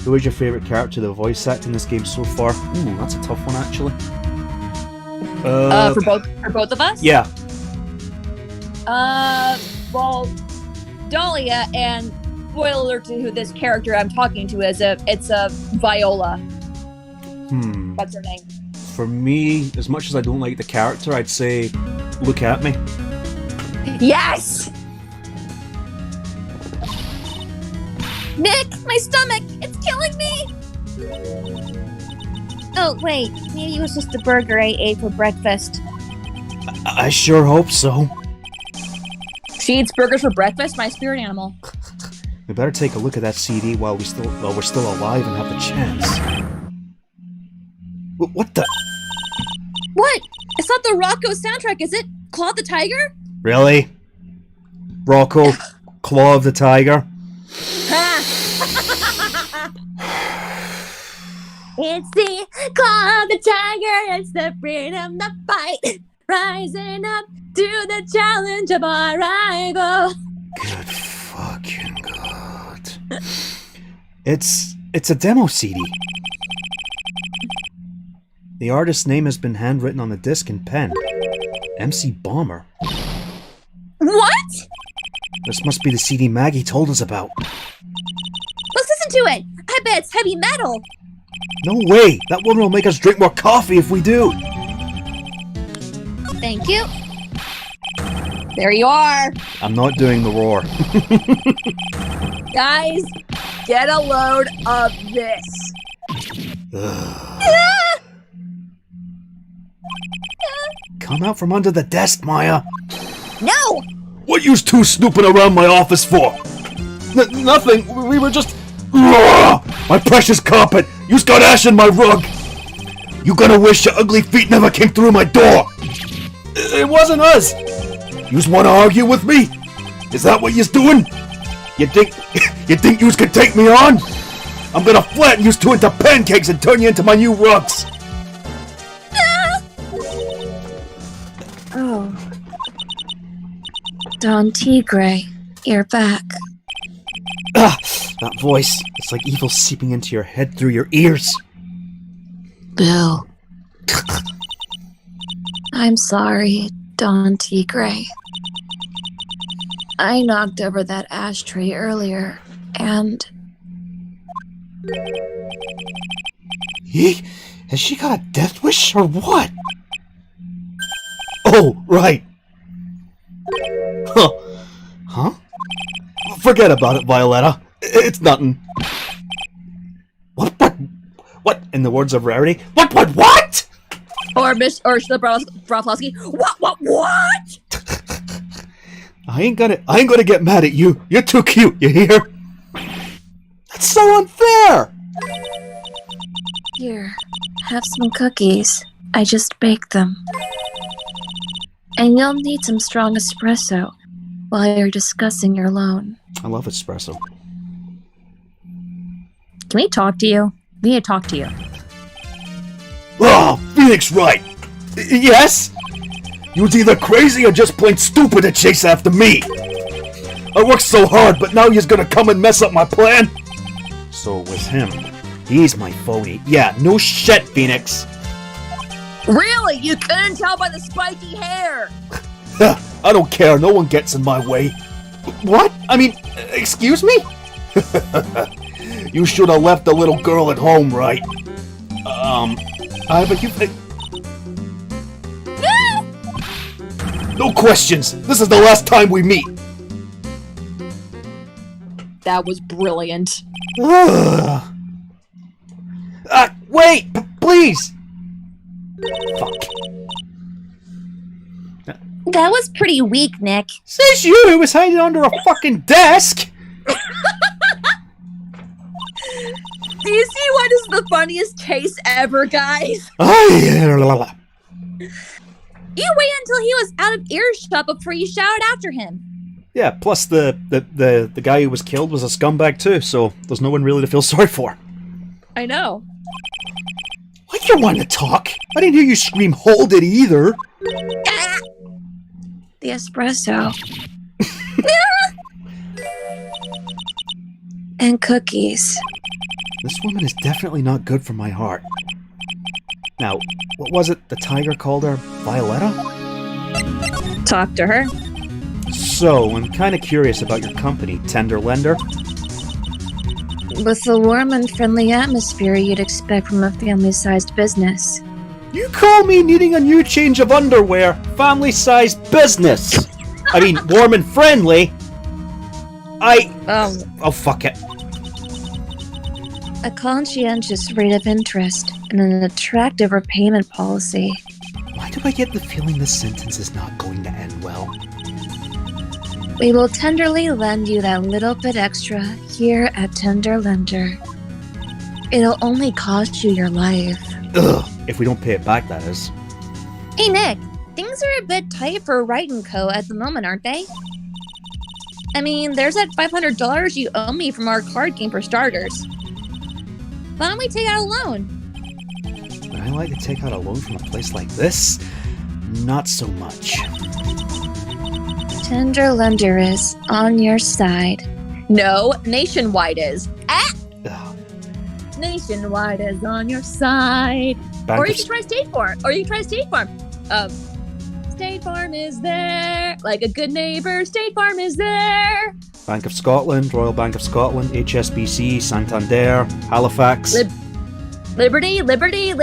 Who is your favorite character to voice act in this game so far? Ooh, that's a tough one, actually. For both of us? Yeah. Well, Dahlia, and spoiler alert to who this character I'm talking to is, it's Viola. That's her name. For me, as much as I don't like the character, I'd say, look at me. Yes! Nick, my stomach! It's killing me! Oh, wait. Maybe it was just the burger I ate for breakfast. I sure hope so. She eats burgers for breakfast? My spirit animal. We better take a look at that CD while we're still alive and have the chance. What the? What? It's not the Rocco soundtrack, is it? Claw the Tiger? Really? Rocco, Claw of the Tiger? It's the Claw of the Tiger, it's the freedom, the fight, rising up to the challenge of our rival. Good fucking God. It's a demo CD. The artist's name has been handwritten on the disc in pen. MC Bomber. What? This must be the CD Maggie told us about. Let's listen to it. I bet it's heavy metal. No way! That woman will make us drink more coffee if we do! Thank you. There you are. I'm not doing the roar. Guys, get a load of this. Come out from under the desk, Maya! No! What you two snooping around my office for? Nothing. We were just... My precious carpet! You've got ash in my rug! You gonna wish your ugly feet never came through my door! It wasn't us! Yous wanna argue with me? Is that what yous doing? You think yous can take me on? I'm gonna flatten yous two into pancakes and turn you into my new rugs! Oh. Don Tigre, you're back. Ah, that voice. It's like evil seeping into your head through your ears. Bill. I'm sorry, Don Tigre. I knocked over that ashtray earlier, and... Has she got a death wish or what? Oh, right. Huh? Forget about it, Violetta. It's nothing. What? In the words of Rarity? What? Or Broflovsky, what? I ain't gonna get mad at you. You're too cute, you hear? That's so unfair! Here, have some cookies. I just baked them. And you'll need some strong espresso while you're discussing your loan. I love espresso. Can we talk to you? We need to talk to you. Oh, Phoenix right! Yes? You was either crazy or just plain stupid to chase after me! I worked so hard, but now you're gonna come and mess up my plan? So it was him. He's my phony. Yeah, no shit, Phoenix. Really? You couldn't tell by the spiky hair! I don't care, no one gets in my way. What? I mean, excuse me? You should have left the little girl at home, right? But you... No questions! This is the last time we meet! That was brilliant. Wait! Please! Fuck. That was pretty weak, Nick. Says you who was hiding under a fucking desk! Do you see why this is the funniest chase ever, guys? You wait until he was out of earshot before you shouted after him. Yeah, plus the guy who was killed was a scumbag too, so there's no one really to feel sorry for. I know. Like you're wanting to talk. I didn't hear you scream, "Hold it," either. The espresso. And cookies. This woman is definitely not good for my heart. Now, what was it the tiger called her? Violetta? Talk to her. So, I'm kind of curious about your company, Tender Lender. With the warm and friendly atmosphere you'd expect from a family-sized business. You call me needing a new change of underwear, family-sized business! I mean, warm and friendly. Oh, fuck it. A conscientious rate of interest and an attractive repayment policy. Why do I get the feeling this sentence is not going to end well? We will tenderly lend you that little bit extra here at Tender Lender. It'll only cost you your life. Ugh, if we don't pay it back, that is. Hey Nick, things are a bit tight for Wright & Co. at the moment, aren't they? I mean, there's that $500 you owe me from our card game for starters. Why don't we take out a loan? Would I like to take out a loan from a place like this? Not so much. Tender Lender is on your side. No, Nationwide is. Ah! Ugh. Nationwide is on your side. Or you can try State Farm. State Farm is there. Like a good neighbor, State Farm is there. Bank of Scotland, Royal Bank of Scotland, HSBC, Santander, Halifax. Liberty. Ugh. Liberty.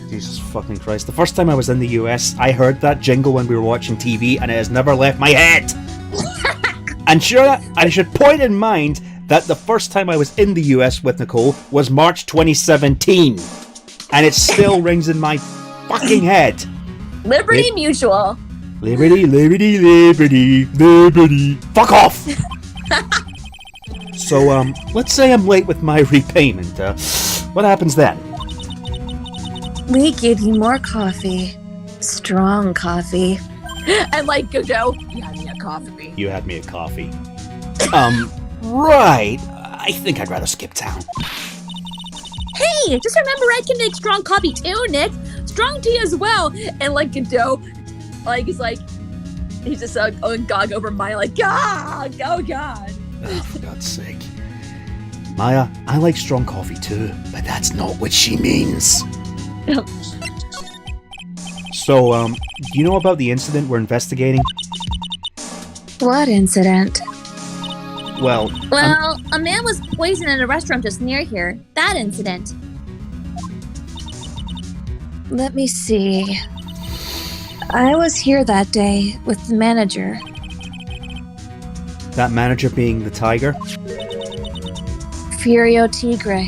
Jesus fucking Christ. The first time I was in the US, I heard that jingle when we were watching TV, and it has never left my head. And sure, I should point in mind that the first time I was in the US with Nicole was March 2017. And it still rings in my fucking head. Liberty Mutual. Liberty. Fuck off! So, let's say I'm late with my repayment. What happens then? We give you more coffee. Strong coffee. And like Godot, you had me a coffee. You had me a coffee. Right. I think I'd rather skip town. Hey, just remember I can make strong coffee too, Nick. Strong tea as well. And like Godot, he's just going gog over Maya, like, God, oh God. Oh, for God's sake. Maya, I like strong coffee too, but that's not what she means. So, do you know about the incident we're investigating? What incident? Well, a man was poisoned in a restaurant just near here. That incident. Let me see. I was here that day with the manager. that manager being the tiger? Furio Tigre.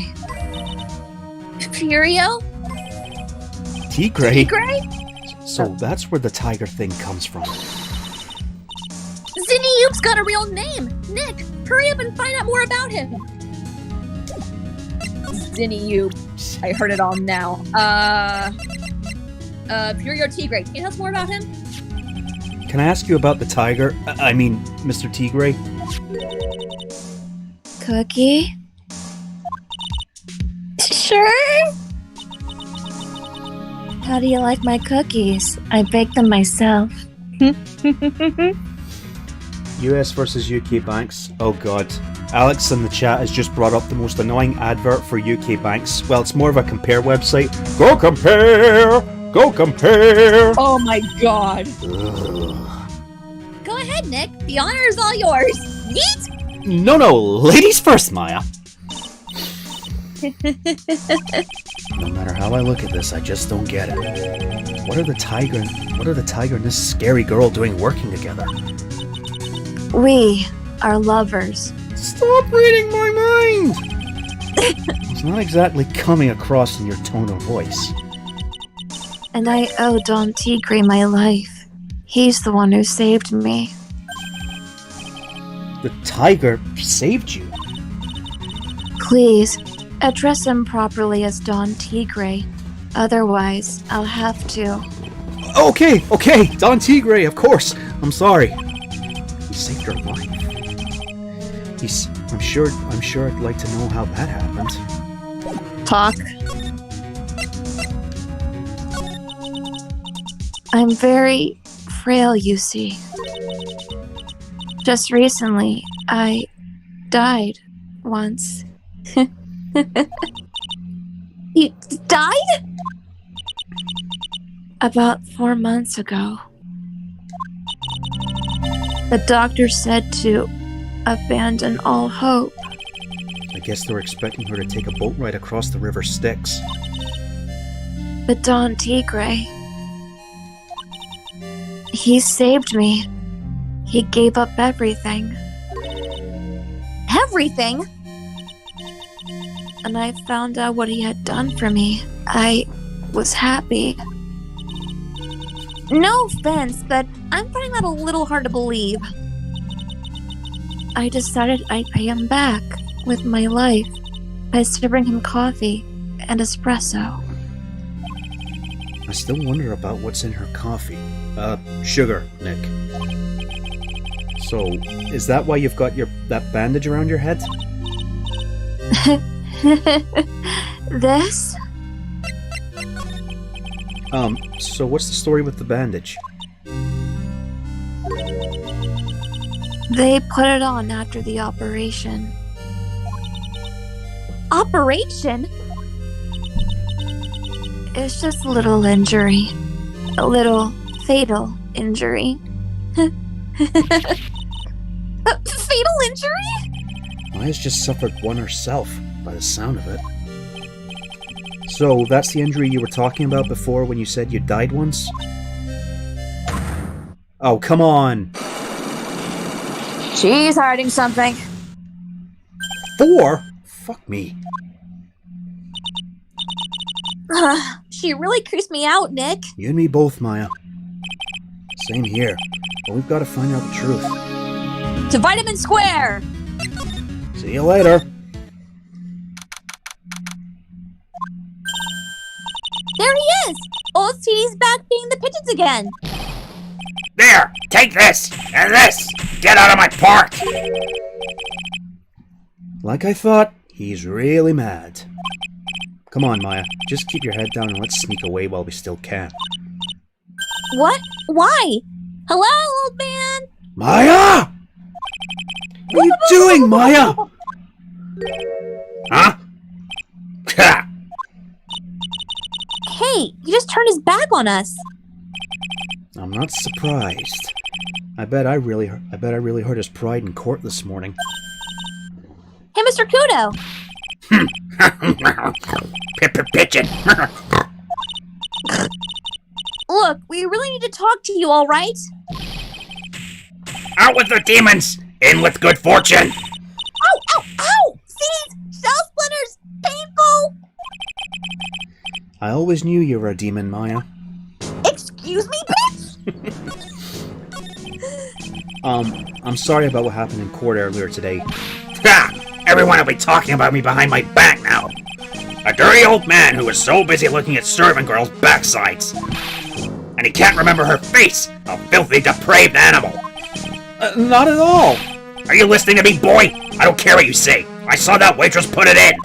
Furio? Tigre? Tigre? So that's where the tiger thing comes from. Zinny Yoop's got a real name! Nick, hurry up and find out more about him! Zinny Yoop. I heard it all now. Furio Tigre. Can you tell us more about him? Can I ask you about the tiger? I mean, Mr. Tigre? Cookie? Sure? How do you like my cookies? I bake them myself. US versus UK banks. Oh god. Alex in the chat has just brought up the most annoying advert for UK banks. Well, it's more of a compare website. Go compare! Go compare! Oh my god. Ugh. Go ahead, Nick. The honor is all yours. Yeet! No, ladies first, Maya. No matter how I look at this, I just don't get it. What are the tiger and this scary girl doing working together? We are lovers. Stop reading my mind! It's not exactly coming across in your tone of voice. And I owe Don Tigre my life. He's the one who saved me. The tiger saved you? Please, address him properly as Don Tigre. Otherwise, I'll have to. Okay, Don Tigre, of course. I'm sorry. He saved her life. I'm sure I'd like to know how that happened. Talk. I'm very frail, you see. Just recently, I died once. You died? About 4 months ago. The doctor said to abandon all hope. I guess they were expecting her to take a boat ride across the river Styx. But Don Tigre, he saved me. He gave up everything. Everything? And I found out what he had done for me. I was happy. No offense, but I'm finding that a little hard to believe. I decided I'd pay him back with my life by serving him coffee and espresso. I still wonder about what's in her coffee. Sugar, Nick. So, is that why you've got that bandage around your head? This? So what's the story with the bandage? They put it on after the operation. Operation? It's just a little injury. A little fatal injury. A fatal injury? Maya's just suffered one herself, by the sound of it. So, that's the injury you were talking about before when you said you died once? Oh, come on! She's hiding something. 4? Fuck me. She really creeps me out, Nick. You and me both, Maya. Same here. But we've got to find out the truth. To Vitamin Square! See you later. There he is! Old CD's back being the pigeons again. There! Take this! And this! Get out of my park! Like I thought, he's really mad. Come on, Maya. Just keep your head down and let's sneak away while we still can. What? Why? Hello, old man? Maya! What are you doing, Maya? Huh? Ha! Hey, he just turned his back on us. I'm not surprised. I bet I really hurt his pride in court this morning. Hey, Mr. Kudo. Pigeon! Look, we really need to talk to you, all right? Out with the demons! In with good fortune! Ow, ow, ow! CDs! Shell splinters! Painful! I always knew you were a demon, Maya. Excuse me, bitch? I'm sorry about what happened in court earlier today. Ha! Everyone will be talking about me behind my back now! A dirty old man who was so busy looking at servant girls' backsides. And he can't remember her face! A filthy, depraved animal! Not at all! Are you listening to me, boy? I don't care what you say. I saw that waitress put it in!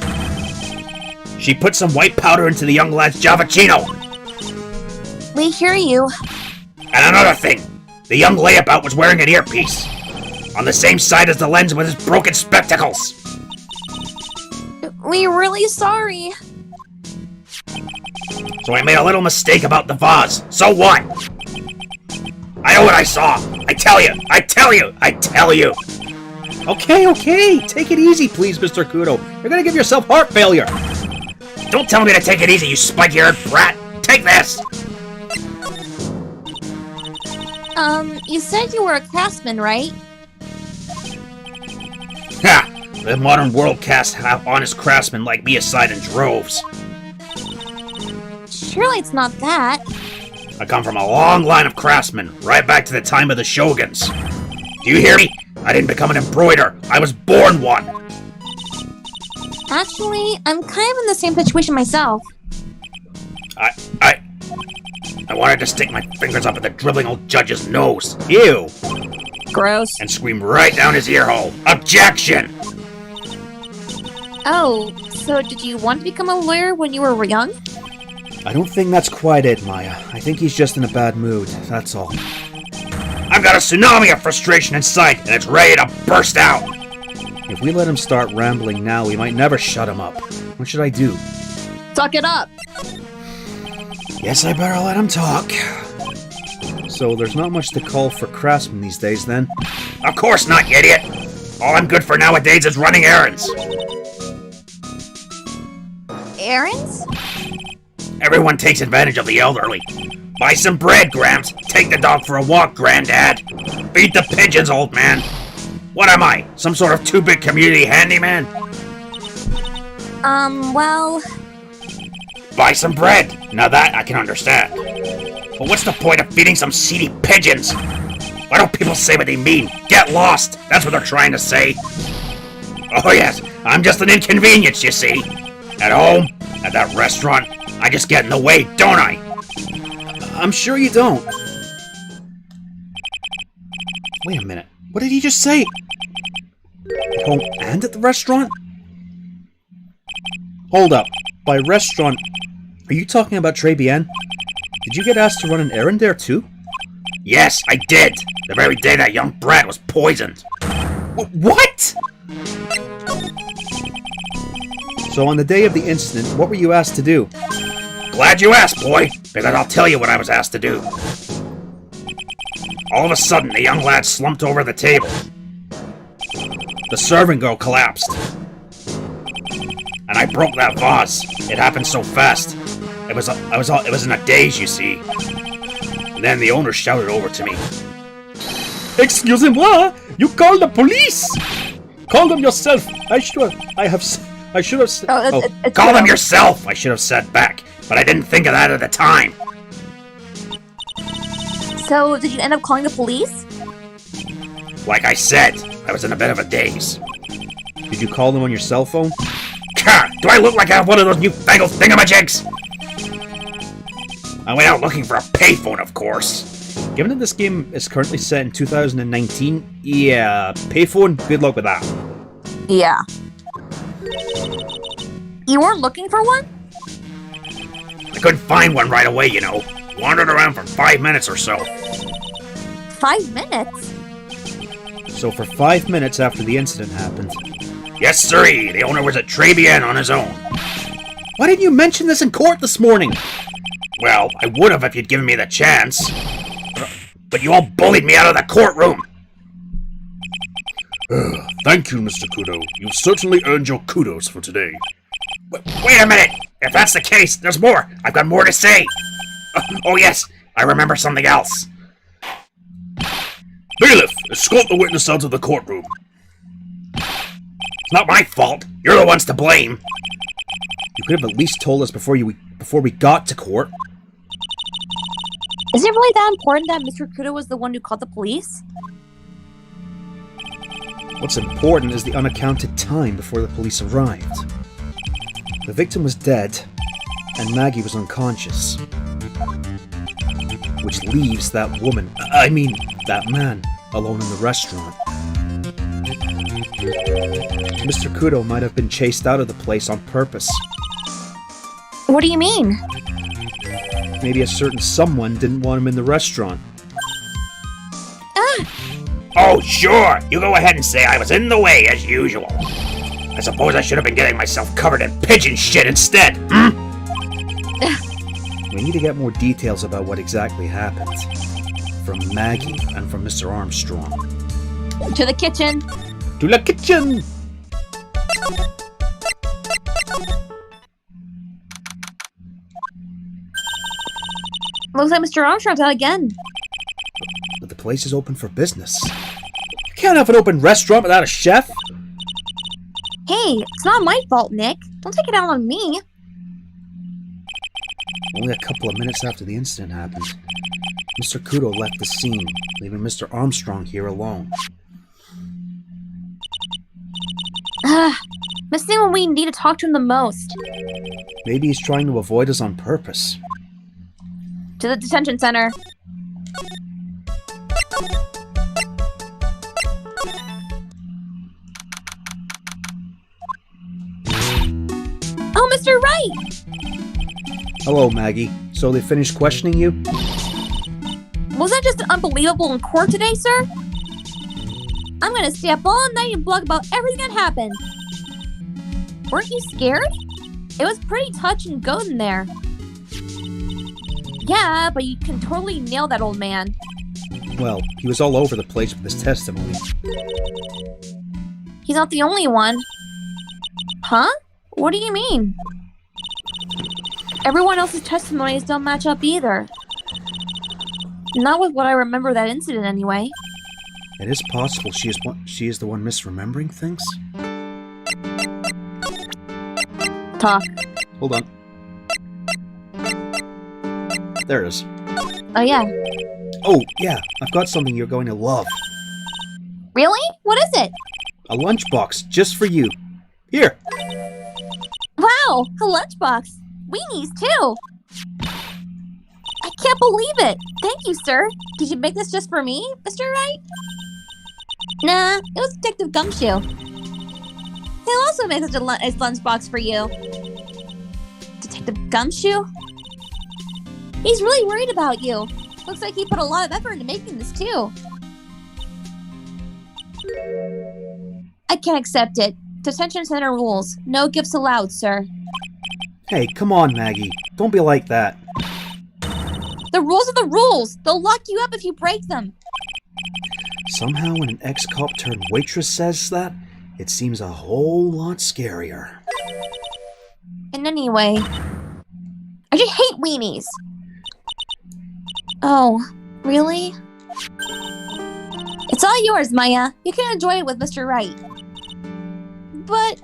She put some white powder into the young lad's Javachino! We hear you. And another thing! The young layabout was wearing an earpiece! On the same side as the lens with his broken spectacles! We're really sorry. So I made a little mistake about the vase. So what? I know what I saw! I tell you! I tell you! I tell you! Okay, take it easy, please, Mr. Kudo. You're gonna give yourself heart failure. Don't tell me to take it easy, you spiky-eared brat! Take this! You said you were a craftsman, right? Ha! The modern world casts have honest craftsmen like me aside in droves. Surely it's not that. I come from a long line of craftsmen, right back to the time of the shoguns. Do you hear me? I didn't become an embroider. I was born one. Actually, I'm kind of in the same situation myself. I wanted to stick my fingers up at the dribbling old judge's nose. Ew! Gross. And scream right down his ear hole. Objection! Oh, so did you want to become a lawyer when you were young? I don't think that's quite it, Maya. I think he's just in a bad mood, that's all. I've got a tsunami of frustration inside, and it's ready to burst out! If we let him start rambling now, we might never shut him up. What should I do? Suck it up! Guess I better let him talk. So there's not much to call for craftsmen these days, then? Of course not, you idiot! All I'm good for nowadays is running errands. Errands? Everyone takes advantage of the elderly. Buy some bread, Gramps. Take the dog for a walk, Granddad. Feed the pigeons, old man. What am I? Some sort of two-bit community handyman? Well... Buy some bread. Now that I can understand. But what's the point of feeding some seedy pigeons? Why don't people say what they mean? Get lost. That's what they're trying to say. Oh yes, I'm just an inconvenience, you see. At home, at that restaurant, I just get in the way, don't I? I'm sure you don't. Wait a minute. What did he just say? At home and at the restaurant? Hold up. By restaurant, are you talking about Trebian? Did you get asked to run an errand there too? Yes, I did. The very day that young brat was poisoned. What? So on the day of the incident, what were you asked to do? Glad you asked, boy, because I'll tell you what I was asked to do. All of a sudden, the young lad slumped over the table. The servant girl collapsed. And I broke that vase. It happened so fast. It was in a daze, you see. And then the owner shouted over to me. Excusez-moi! You called the police! Call them yourself! I should have said... Call them yourself, I should have said back. But I didn't think of that at the time. So, did you end up calling the police? Like I said, I was in a bit of a daze. Did you call them on your cell phone? God, do I look like I have one of those newfangled thingamajigs? I went out looking for a payphone, of course. Given that this game is currently set in 2019, yeah, payphone, good luck with that. Yeah. You weren't looking for one? I couldn't find one right away, you know. Wandered around for 5 minutes or so. 5 minutes? So for 5 minutes after the incident happened. Yes, sirree, the owner was at Trebian on his own. Why didn't you mention this in court this morning? Well, I would have if you'd given me the chance. But you all bullied me out of the courtroom. Thank you, Mr. Kudo. You've certainly earned your kudos for today. Wait a minute! If that's the case, there's more! I've got more to say! Oh yes, I remember something else. Bailiff, escort the witness out of the courtroom. It's not my fault. You're the ones to blame. You could have at least told us before we got to court. Is it really that important that Mr. Kudo was the one who called the police? What's important is the unaccounted time before the police arrived. The victim was dead, and Maggie was unconscious. Which leaves that that man, alone in the restaurant. Mr. Kudo might have been chased out of the place on purpose. What do you mean? Maybe a certain someone didn't want him in the restaurant. Oh, sure! You go ahead and say I was in the way, as usual. I suppose I should have been getting myself covered in pigeon shit instead, hmm? We need to get more details about what exactly happened. From Maggie and from Mr. Armstrong. To the kitchen! To the kitchen! Looks like Mr. Armstrong's out again. But the place is open for business. You can't have an open restaurant without a chef! Hey, it's not my fault, Nick. Don't take it out on me. Only a couple of minutes after the incident happened, Mr. Kudo left the scene, leaving Mr. Armstrong here alone. Missing when we need to talk to him the most. Maybe he's trying to avoid us on purpose. To the detention center. Oh, Mr. Wright! Hello, Maggie. So they finished questioning you? Was that just unbelievable in court today, sir? I'm gonna stay up all night and blog about everything that happened. Weren't you scared? It was pretty touch and go in there. Yeah, but you can totally nail that old man. Well, he was all over the place with his testimony. He's not the only one. Huh? What do you mean? Everyone else's testimonies don't match up either. Not with what I remember of that incident anyway. It is possible she is the one misremembering things? Talk. Hold on. There it is. Oh yeah. Oh, yeah. I've got something you're going to love. Really? What is it? A lunchbox just for you. Here. Wow! A lunchbox! Weenies, too! I can't believe it! Thank you, sir! Did you make this just for me, Mr. Wright? Nah, it was Detective Gumshoe. He'll also make such a lunchbox for you. Detective Gumshoe? He's really worried about you. Looks like he put a lot of effort into making this, too. I can't accept it. Detention center rules. No gifts allowed, sir. Hey, come on, Maggie. Don't be like that. The rules are the rules! They'll lock you up if you break them. Somehow when an ex-cop turned waitress says that, it seems a whole lot scarier. And anyway, I just hate weenies. Oh, really? It's all yours, Maya. You can enjoy it with Mr. Wright. But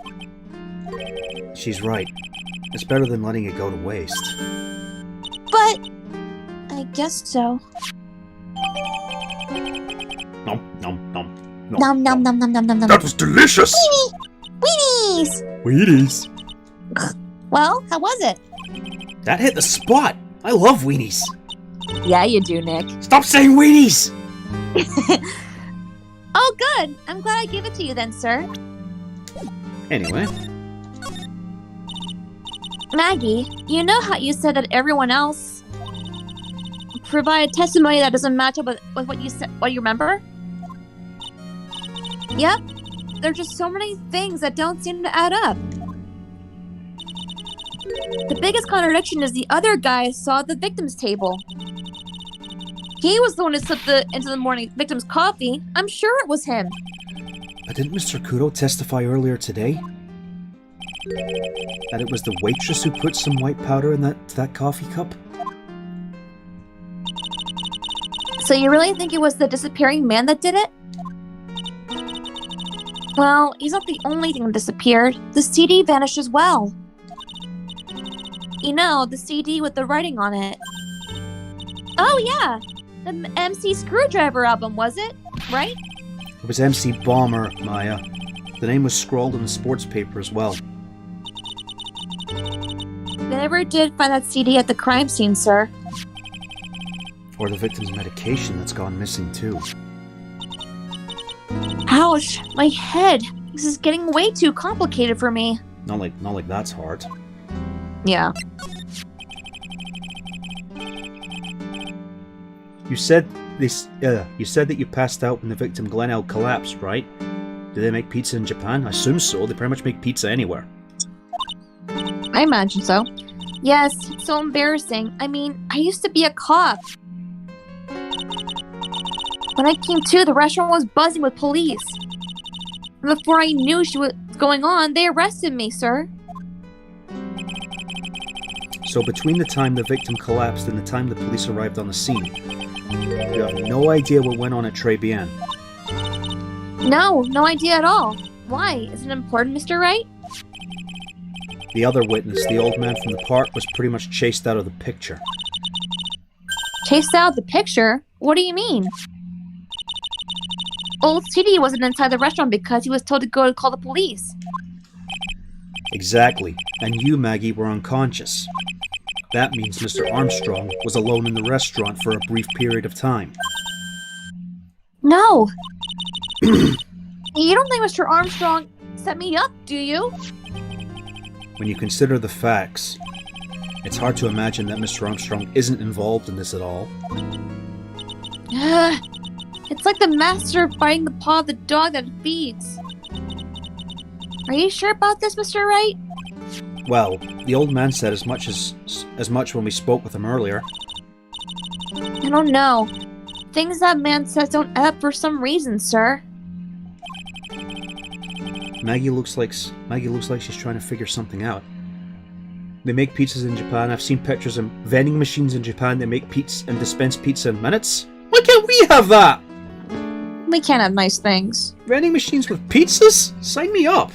She's right. It's better than letting it go to waste. But I guess so. Nom, nom, nom. Nom nom nom nom nom nom nom. That was delicious! Weenies! Wheaties! Well, how was it? That hit the spot! I love weenies! Yeah, you do, Nick. Stop saying weenies! Oh, good. I'm glad I gave it to you then, sir. Anyway. Maggie, you know how you said that everyone else provided testimony that doesn't match up with what you said, what you remember? Yep. There's just so many things that don't seem to add up. The biggest contradiction is the other guy saw the victim's table. He was the one who slipped into the morning victim's coffee. I'm sure it was him. But didn't Mr. Kudo testify earlier today? That it was the waitress who put some white powder in that coffee cup? So you really think it was the disappearing man that did it? Well, he's not the only thing that disappeared. The CD vanished as well. You know, the CD with the writing on it. Oh yeah! The MC Screwdriver album, was it? Right? It was MC Bomber, Maya. The name was scrawled in the sports paper as well. They never did find that CD at the crime scene, sir. Or the victim's medication that's gone missing too. Ouch! My head! This is getting way too complicated for me. Not like that's hard. Yeah. You said that you passed out when the victim Glenelg collapsed, right? Do they make pizza in Japan? I assume so. They pretty much make pizza anywhere. I imagine so. Yes, it's so embarrassing. I mean, I used to be a cop. When I came to, the restaurant was buzzing with police. And before I knew what was going on, they arrested me, sir. So between the time the victim collapsed and the time the police arrived on the scene, you have no idea what went on at Très Bien. No idea at all. Why? Is it important, Mr. Wright? The other witness, the old man from the park, was pretty much chased out of the picture. Chased out the picture? What do you mean? Old CD wasn't inside the restaurant because he was told to go call the police. Exactly. And you, Maggie, were unconscious. That means Mr. Armstrong was alone in the restaurant for a brief period of time. No! You don't think Mr. Armstrong set me up, do you? When you consider the facts, it's hard to imagine that Mr. Armstrong isn't involved in this at all. It's like the master biting the paw of the dog that it feeds. Are you sure about this, Mr. Wright? Well, the old man said as much when we spoke with him earlier. I don't know. Things that man says don't add up for some reason, sir. Maggie looks like she's trying to figure something out. They make pizzas in Japan. I've seen pictures of vending machines in Japan that make pizza and dispense pizza in minutes. Why can't we have that? We can't have nice things. Vending machines with pizzas? Sign me up.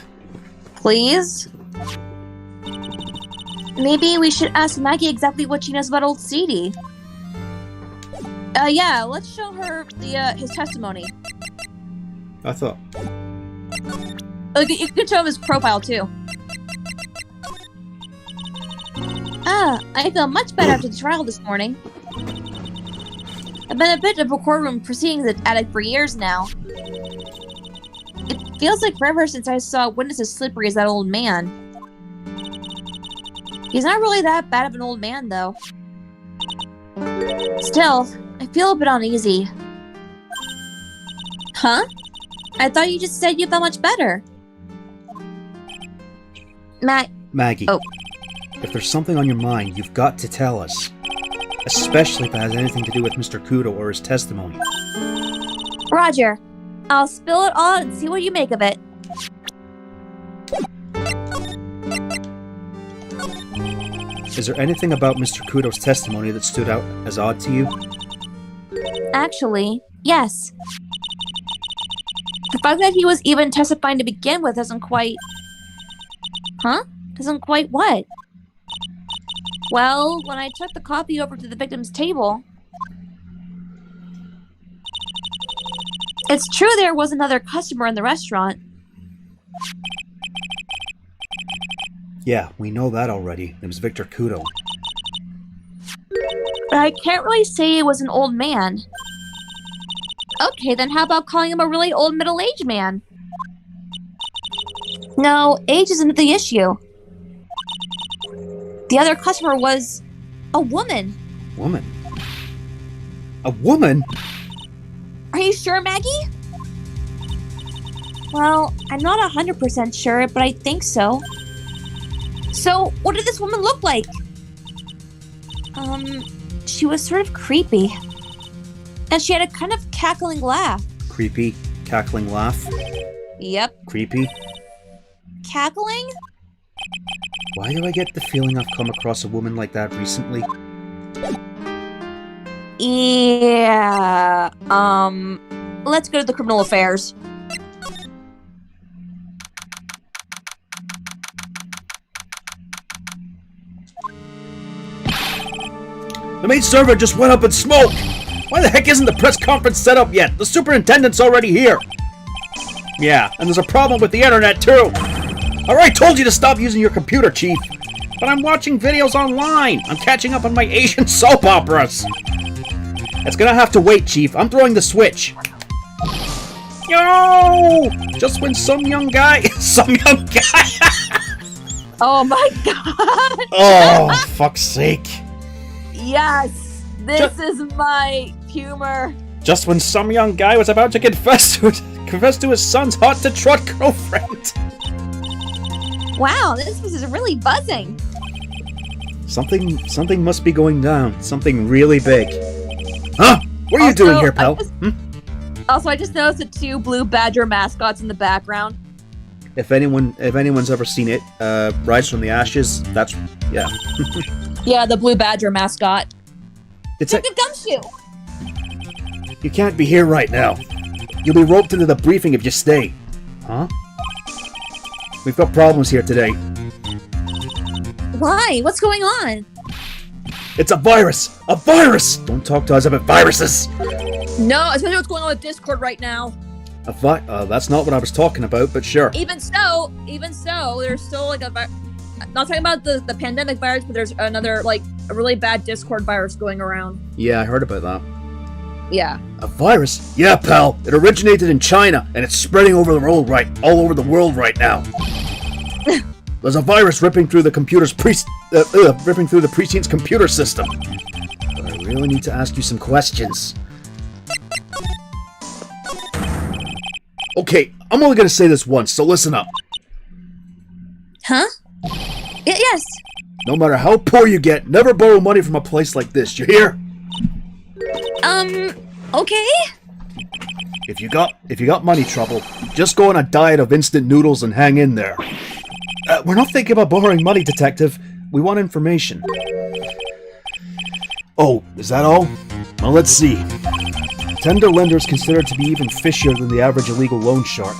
Please? Maybe we should ask Maggie exactly what she knows about Old Seedy. Yeah, let's show her his testimony. I thought... You can show him his profile, too. I feel much better after the trial this morning. I've been a bit of a courtroom proceedings addict for years now. It feels like forever since I saw a witness as slippery as that old man. He's not really that bad of an old man, though. Still, I feel a bit uneasy. Huh? I thought you just said you felt much better. Maggie. Oh. If there's something on your mind, you've got to tell us. Especially if it has anything to do with Mr. Kudo or his testimony. Roger. I'll spill it all out and see what you make of it. Is there anything about Mr. Kudo's testimony that stood out as odd to you? Actually, yes. The fact that he was even testifying to begin with doesn't quite... Huh? Doesn't quite what? Well, when I took the coffee over to the victim's table... It's true there was another customer in the restaurant. Yeah, we know that already. It was Victor Kudo. But I can't really say it was an old man. Okay, then how about calling him a really old middle-aged man? No, age isn't the issue. The other customer was a woman. Woman? A woman? Are you sure, Maggie? Well, I'm not 100% sure, but I think so. So, what did this woman look like? She was sort of creepy. And she had a kind of cackling laugh. Creepy, cackling laugh? Yep. Creepy? Cackling? Why do I get the feeling I've come across a woman like that recently? Yeah, let's go to the criminal affairs. The main server just went up in smoke! Why the heck isn't the press conference set up yet? The superintendent's already here! Yeah, and there's a problem with the internet too! I already told you to stop using your computer, Chief! But I'm watching videos online! I'm catching up on my Asian soap operas! It's gonna have to wait, Chief. I'm throwing the switch. Yo! Just when some young guy... Oh my god! Oh, fuck's sake. Yes! This is my humor. Just when some young guy was about to confess to his son's hot-to-trot girlfriend. Wow, this is really buzzing. Something must be going down. Something really big. Huh? What are you doing here, pal? Also, I just noticed the two blue badger mascots in the background. If anyone's ever seen it, Rise from the Ashes, that's... yeah. Yeah, the blue badger mascot. It's Take the gumshoe! You can't be here right now. You'll be roped into the briefing if you stay. Huh? We've got problems here today. Why? What's going on? It's a virus! A virus! Don't talk to us about viruses! No, especially what's going on with Discord right now. That's not what I was talking about, but sure. Even so, there's still like not talking about the pandemic virus, but there's another like a really bad Discord virus going around. Yeah, I heard about that. Yeah. A virus? Yeah, pal. It originated in China, and it's spreading all over the world right now. There's a virus ripping through the precinct's computer system. But I really need to ask you some questions. Okay, I'm only gonna say this once, so listen up. Huh? Yes. No matter how poor you get, never borrow money from a place like this, you hear? Okay. If you got money trouble, just go on a diet of instant noodles and hang in there. We're not thinking about borrowing money, detective. We want information. Oh, is that all? Well, let's see. Tender lender is considered to be even fishier than the average illegal loan shark.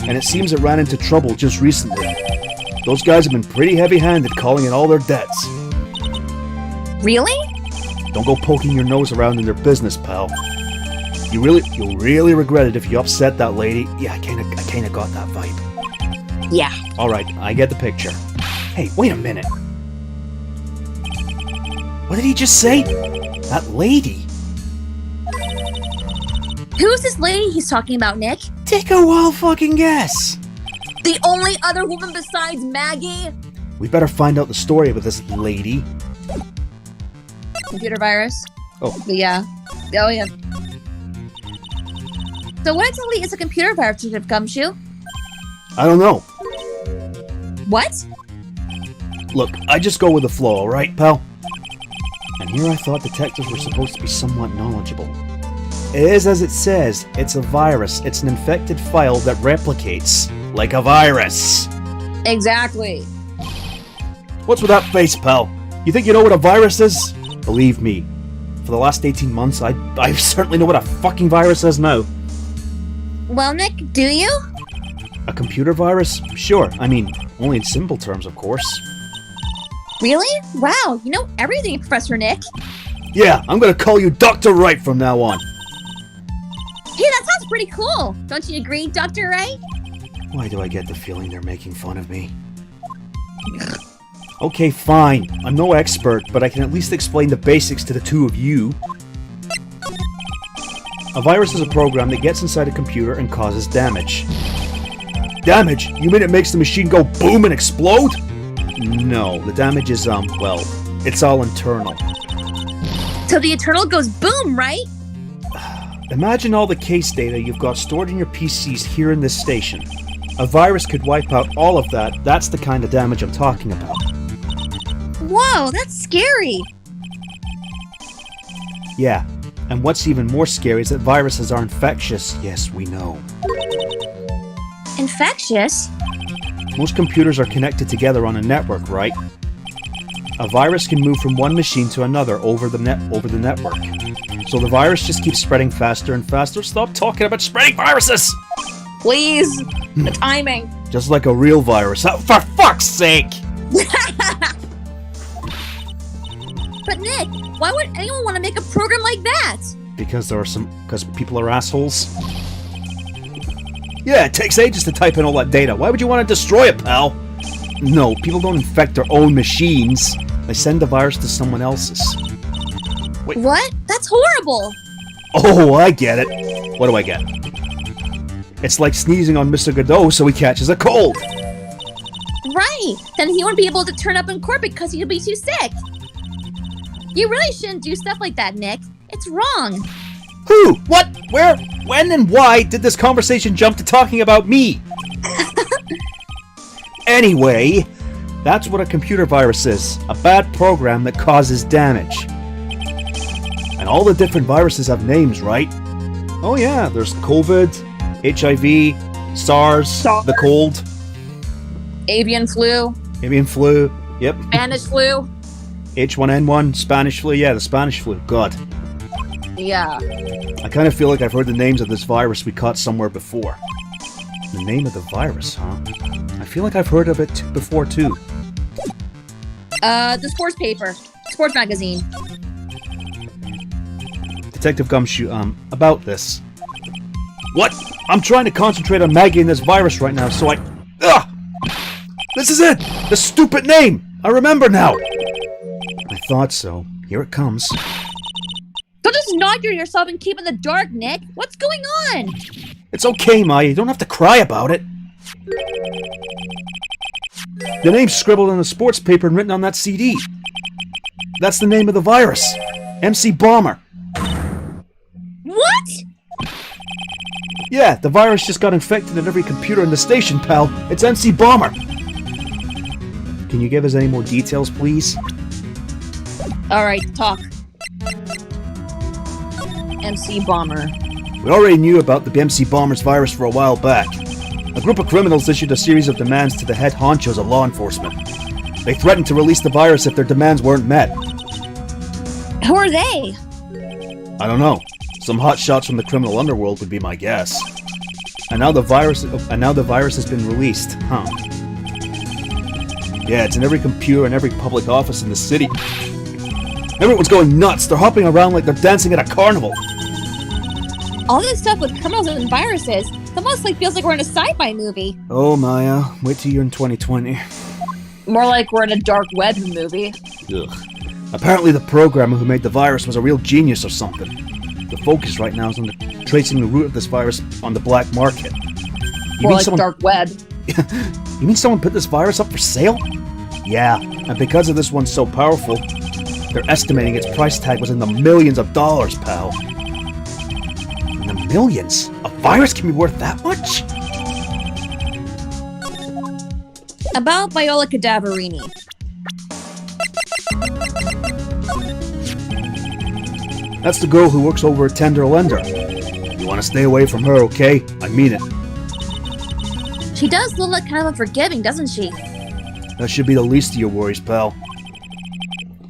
And it seems it ran into trouble just recently. Those guys have been pretty heavy-handed calling in all their debts. Really? Don't go poking your nose around in their business, pal. You'll really regret it if you upset that lady. Yeah, I kinda got that vibe. Yeah. Alright, I get the picture. Hey, wait a minute. What did he just say? That lady? Who's this lady he's talking about, Nick? Take a wild fucking guess. The only other woman besides Maggie? We better find out the story with this lady. Computer virus? Oh. Yeah. Oh, yeah. So what exactly is a computer virus, Detective Gumshoe? I don't know. What? Look, I just go with the flow, alright, pal? And here I thought detectives were supposed to be somewhat knowledgeable. It is as it says, it's a virus. It's an infected file that replicates like a virus. Exactly. What's with that face, pal? You think you know what a virus is? Believe me, for the last 18 months, I certainly know what a fucking virus is now. Well, Nick, do you? A computer virus? Sure. I mean, only in simple terms, of course. Really? Wow, you know everything, Professor Nick. Yeah, I'm gonna call you Dr. Wright from now on. Hey, that sounds pretty cool. Don't you agree, Dr. Wright? Why do I get the feeling they're making fun of me? Okay, fine. I'm no expert, but I can at least explain the basics to the two of you. A virus is a program that gets inside a computer and causes damage. Damage? You mean it makes the machine go boom and explode? No, the damage is, well, it's all internal. So the internal goes boom, right? Imagine all the case data you've got stored in your PCs here in this station. A virus could wipe out all of that. That's the kind of damage I'm talking about. Whoa, that's scary. Yeah, and what's even more scary is that viruses are infectious. Yes, we know. Infectious? Most computers are connected together on a network, right? A virus can move from one machine to another over the network. So the virus just keeps spreading faster and faster. Stop talking about spreading viruses! Please, the timing. Just like a real virus. Oh, for fuck's sake! But Nick, why would anyone want to make a program like that? Because people are assholes. Yeah, it takes ages to type in all that data. Why would you want to destroy it, pal? No, people don't infect their own machines. They send the virus to someone else's. Wait. What? That's horrible. Oh, I get it. What do I get? It's like sneezing on Mr. Godot so he catches a cold. Right. Then he won't be able to turn up in court because he'll be too sick. You really shouldn't do stuff like that, Nick. It's wrong. Who? What? Where? When and why did this conversation jump to talking about me? Anyway, that's what a computer virus is. A bad program that causes damage. And all the different viruses have names, right? Oh yeah, there's COVID, HIV, SARS, the cold. Avian flu. Avian flu, yep. Spanish flu. H1N1, Spanish flu, yeah, the Spanish flu, God. Yeah. I kind of feel like I've heard the names of this virus we caught somewhere before. The name of the virus, huh? I feel like I've heard of it before too. The sports paper. Sports magazine. Detective Gumshoe, about this. What? I'm trying to concentrate on Maggie and this virus right now, so I... Ugh! This is it! The stupid name! I remember now! I thought so. Here it comes. Don't just knock yourself and keep in the dark, Nick. What's going on? It's okay, Maya. You don't have to cry about it. The name's scribbled on the sports paper and written on that CD. That's the name of the virus. MC Bomber. What? Yeah, the virus just got infected in every computer in the station, pal. It's MC Bomber. Can you give us any more details, please? Alright, talk. MC Bomber. We already knew about the MC Bomber's virus for a while back. A group of criminals issued a series of demands to the head honchos of law enforcement. They threatened to release the virus if their demands weren't met. Who are they? I don't know. Some hotshots from the criminal underworld would be my guess. And now the virus has been released, huh? Yeah, it's in every computer and every public office in the city. Everyone's going nuts. They're hopping around like they're dancing at a carnival. All this stuff with criminals and viruses. It almost feels like we're in a sci-fi movie. Oh, Maya. Wait till you're in 2020. More like we're in a dark web movie. Ugh. Apparently the programmer who made the virus was a real genius or something. The focus right now is on tracing the root of this virus on the black market. More like dark web. You mean someone put this virus up for sale? Yeah, and because of this one's so powerful, they're estimating its price tag was in the millions of dollars, pal. In the millions? A virus can be worth that much? About Viola Cadaverini. That's the girl who works over at Tender Lender. You want to stay away from her, okay? I mean it. She does look like kind of unforgiving, doesn't she? That should be the least of your worries, pal.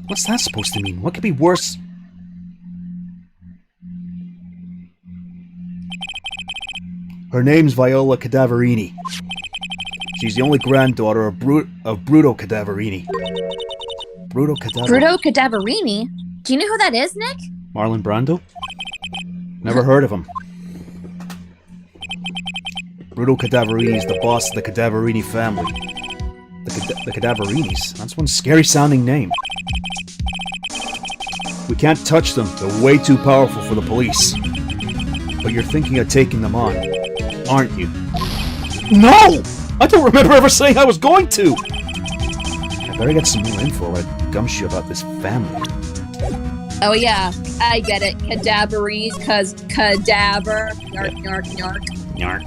What's that supposed to mean? What could be worse? Her name's Viola Cadaverini. She's the only granddaughter of Bruto Cadaverini. Bruto Cadaverini? Do you know who that is, Nick? Marlon Brando? Never heard of him. Bruto Cadaverini is the boss of the Cadaverini family. The Cadaverinis? That's one scary-sounding name. We can't touch them. They're way too powerful for the police. But you're thinking of taking them on, aren't you? No! I don't remember ever saying I was going to! I better get some more info at Gumshoe about this family. Oh yeah, I get it. Cadaveries, cause cadaver. Yark, yark, yark. Yark.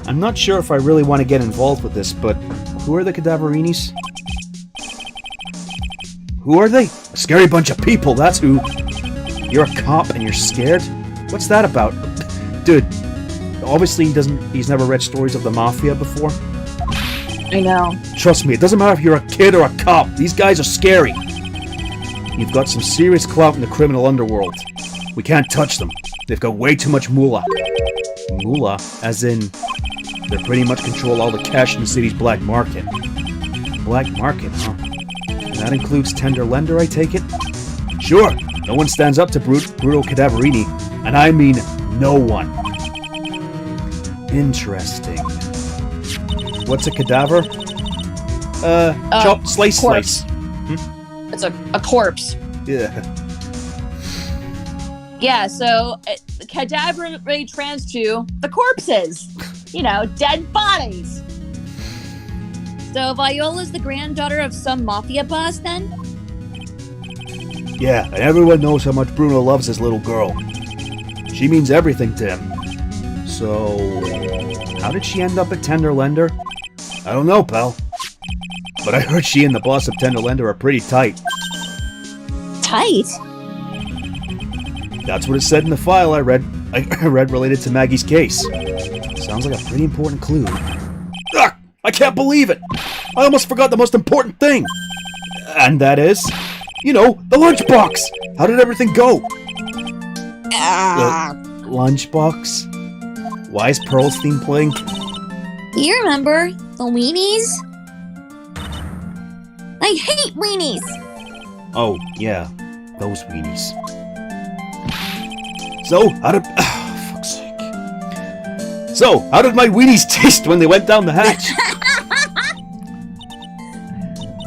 I'm not sure if I really want to get involved with this, but who are the Cadaverinis? Who are they? A scary bunch of people, that's who. You're a cop and you're scared? What's that about? Dude, obviously he's never read stories of the Mafia before. I know. Trust me, it doesn't matter if you're a kid or a cop. These guys are scary. You've got some serious clout in the criminal underworld. We can't touch them. They've got way too much moolah. Moolah? As in, they pretty much control all the cash in the city's black market. Black market, huh? And that includes Tender Lender, I take it? Sure, no one stands up to Bruto Cadaverini, and I mean no one. Interesting. What's a cadaver? Chop, slice, corpse. slice. It's a corpse. Yeah. Yeah, so the cadaver really trans to the corpses. You know, dead bodies. So Viola's the granddaughter of some mafia boss, then? Yeah, and everyone knows how much Bruno loves his little girl. She means everything to him. So, how did she end up at Tender Lender? I don't know, pal. But I heard she and the boss of Tender Lender are pretty tight. Tight? That's what it said in the file I read related to Maggie's case. Sounds like a pretty important clue. Ugh! I can't believe it! I almost forgot the most important thing! And that is... You know, the lunchbox! How did everything go? The lunchbox? Why is Pearl's theme playing? You remember the weenies? I hate weenies! Oh, yeah. Those weenies. So, how did... fuck's sake. So, how did my weenies taste when they went down the hatch?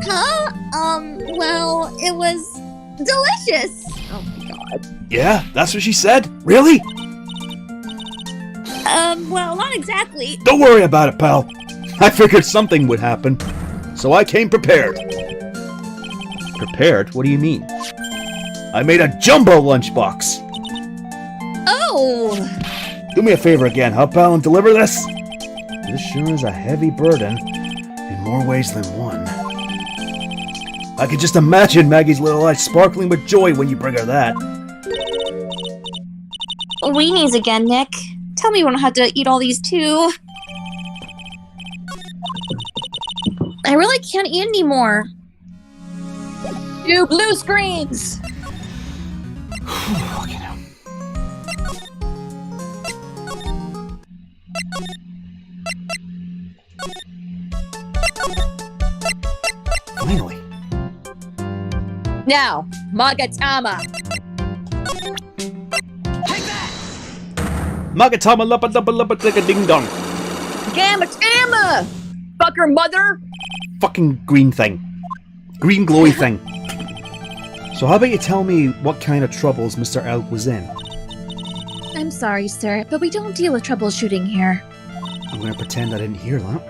Huh? Well, it was delicious. Oh my god. Yeah, that's what she said? Really? Well, not exactly. Don't worry about it, pal. I figured something would happen, so I came prepared. Prepared? What do you mean? I made a jumbo lunchbox. Oh! Do me a favor again, huh, pal, and deliver this? This sure is a heavy burden, in more ways than one. I could just imagine Maggie's little eyes sparkling with joy when you bring her that. Weenies again, Nick. Tell me you won't have to eat all these too. I really can't eat anymore. 2 blue screens! Fucking hell. Finally. Now, Magatama. Magatama luppa luppa luppa ticka ding dong. Gamatama! Fucker mother! Fucking green thing. Green glowy thing. So how about you tell me what kind of troubles Mr. Elk was in? I'm sorry, sir, but we don't deal with troubleshooting here. I'm gonna pretend I didn't hear that.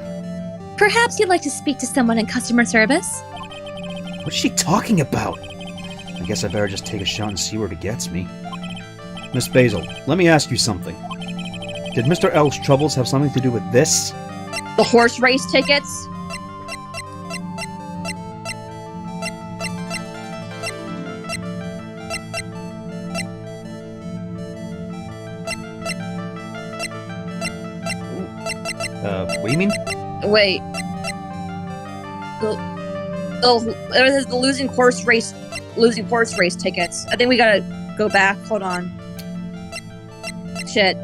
Perhaps you'd like to speak to someone in customer service? What's she talking about? I guess I better just take a shot and see where it gets me. Miss Basil, let me ask you something. Did Mr. Elk's troubles have something to do with this? The horse race tickets? What do you mean? Wait. The losing horse race tickets. I think we gotta go back. Hold on. Shit.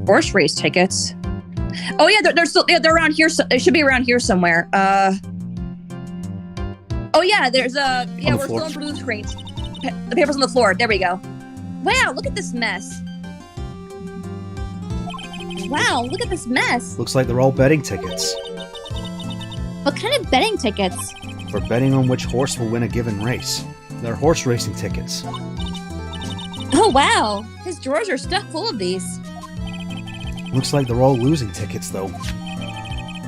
Horse race tickets. Oh yeah, they're still they're around here. They should be around here somewhere. Oh yeah, there's yeah, we're still on blue screens. The paper's on the floor. There we go. Wow, look at this mess. Wow, look at this mess. Looks like they're all betting tickets. What kind of betting tickets? For betting on which horse will win a given race. They're horse racing tickets. Oh wow, his drawers are stuffed full of these. Looks like they're all losing tickets, though.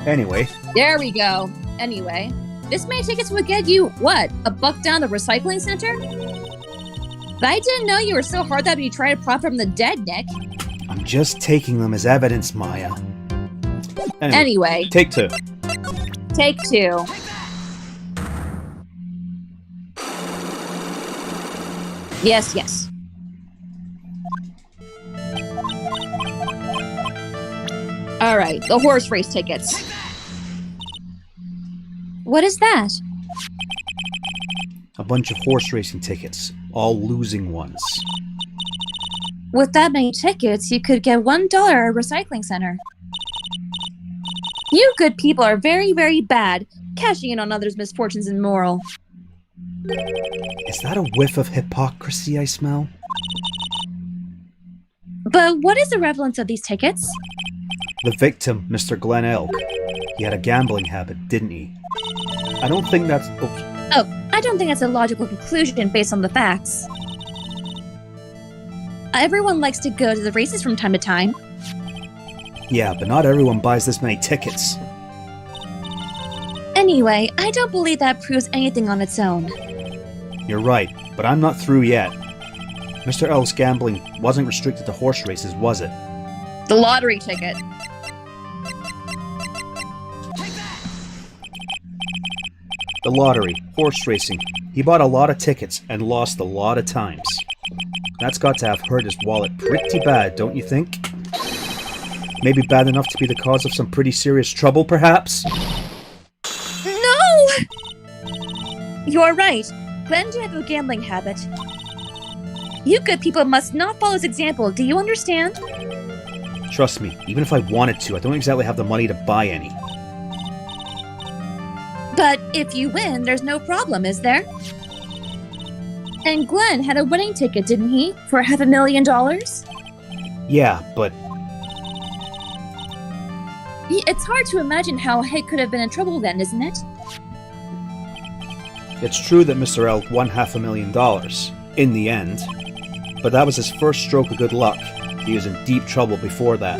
Anyway. There we go. Anyway, this many tickets would get you, what, $1 down the recycling center? But I didn't know you were so hard that you try to profit from the dead, Nick. I'm just taking them as evidence, Maya. Anyway. Take 2. Take 2. Yes, yes. Alright, the horse race tickets. What is that? A bunch of horse racing tickets. All losing ones. With that many tickets, you could get $1 at a recycling center. You good people are very, very bad, cashing in on others' misfortunes and moral. Is that a whiff of hypocrisy I smell? But what is the relevance of these tickets? The victim, Mr. Glenn Elk. He had a gambling habit, didn't he? I don't think that's... Oh, I don't think that's a logical conclusion based on the facts. Everyone likes to go to the races from time to time. Yeah, but not everyone buys this many tickets. Anyway, I don't believe that proves anything on its own. You're right, but I'm not through yet. Mr. Elk's gambling wasn't restricted to horse races, was it? The lottery ticket. The lottery, horse racing. He bought a lot of tickets and lost a lot of times. That's got to have hurt his wallet pretty bad, don't you think? Maybe bad enough to be the cause of some pretty serious trouble, perhaps? No! You're right. Glenn did have a gambling habit. You good people must not follow his example, do you understand? Trust me, even if I wanted to, I don't exactly have the money to buy any. But if you win, there's no problem, is there? And Glenn had a wedding ticket, didn't he? For $500,000? Yeah, but It's hard to imagine how Hank could have been in trouble then, isn't it? it's true that Mr. Elk won $500,000 in the end. But that was his first stroke of good luck. He was in deep trouble before that.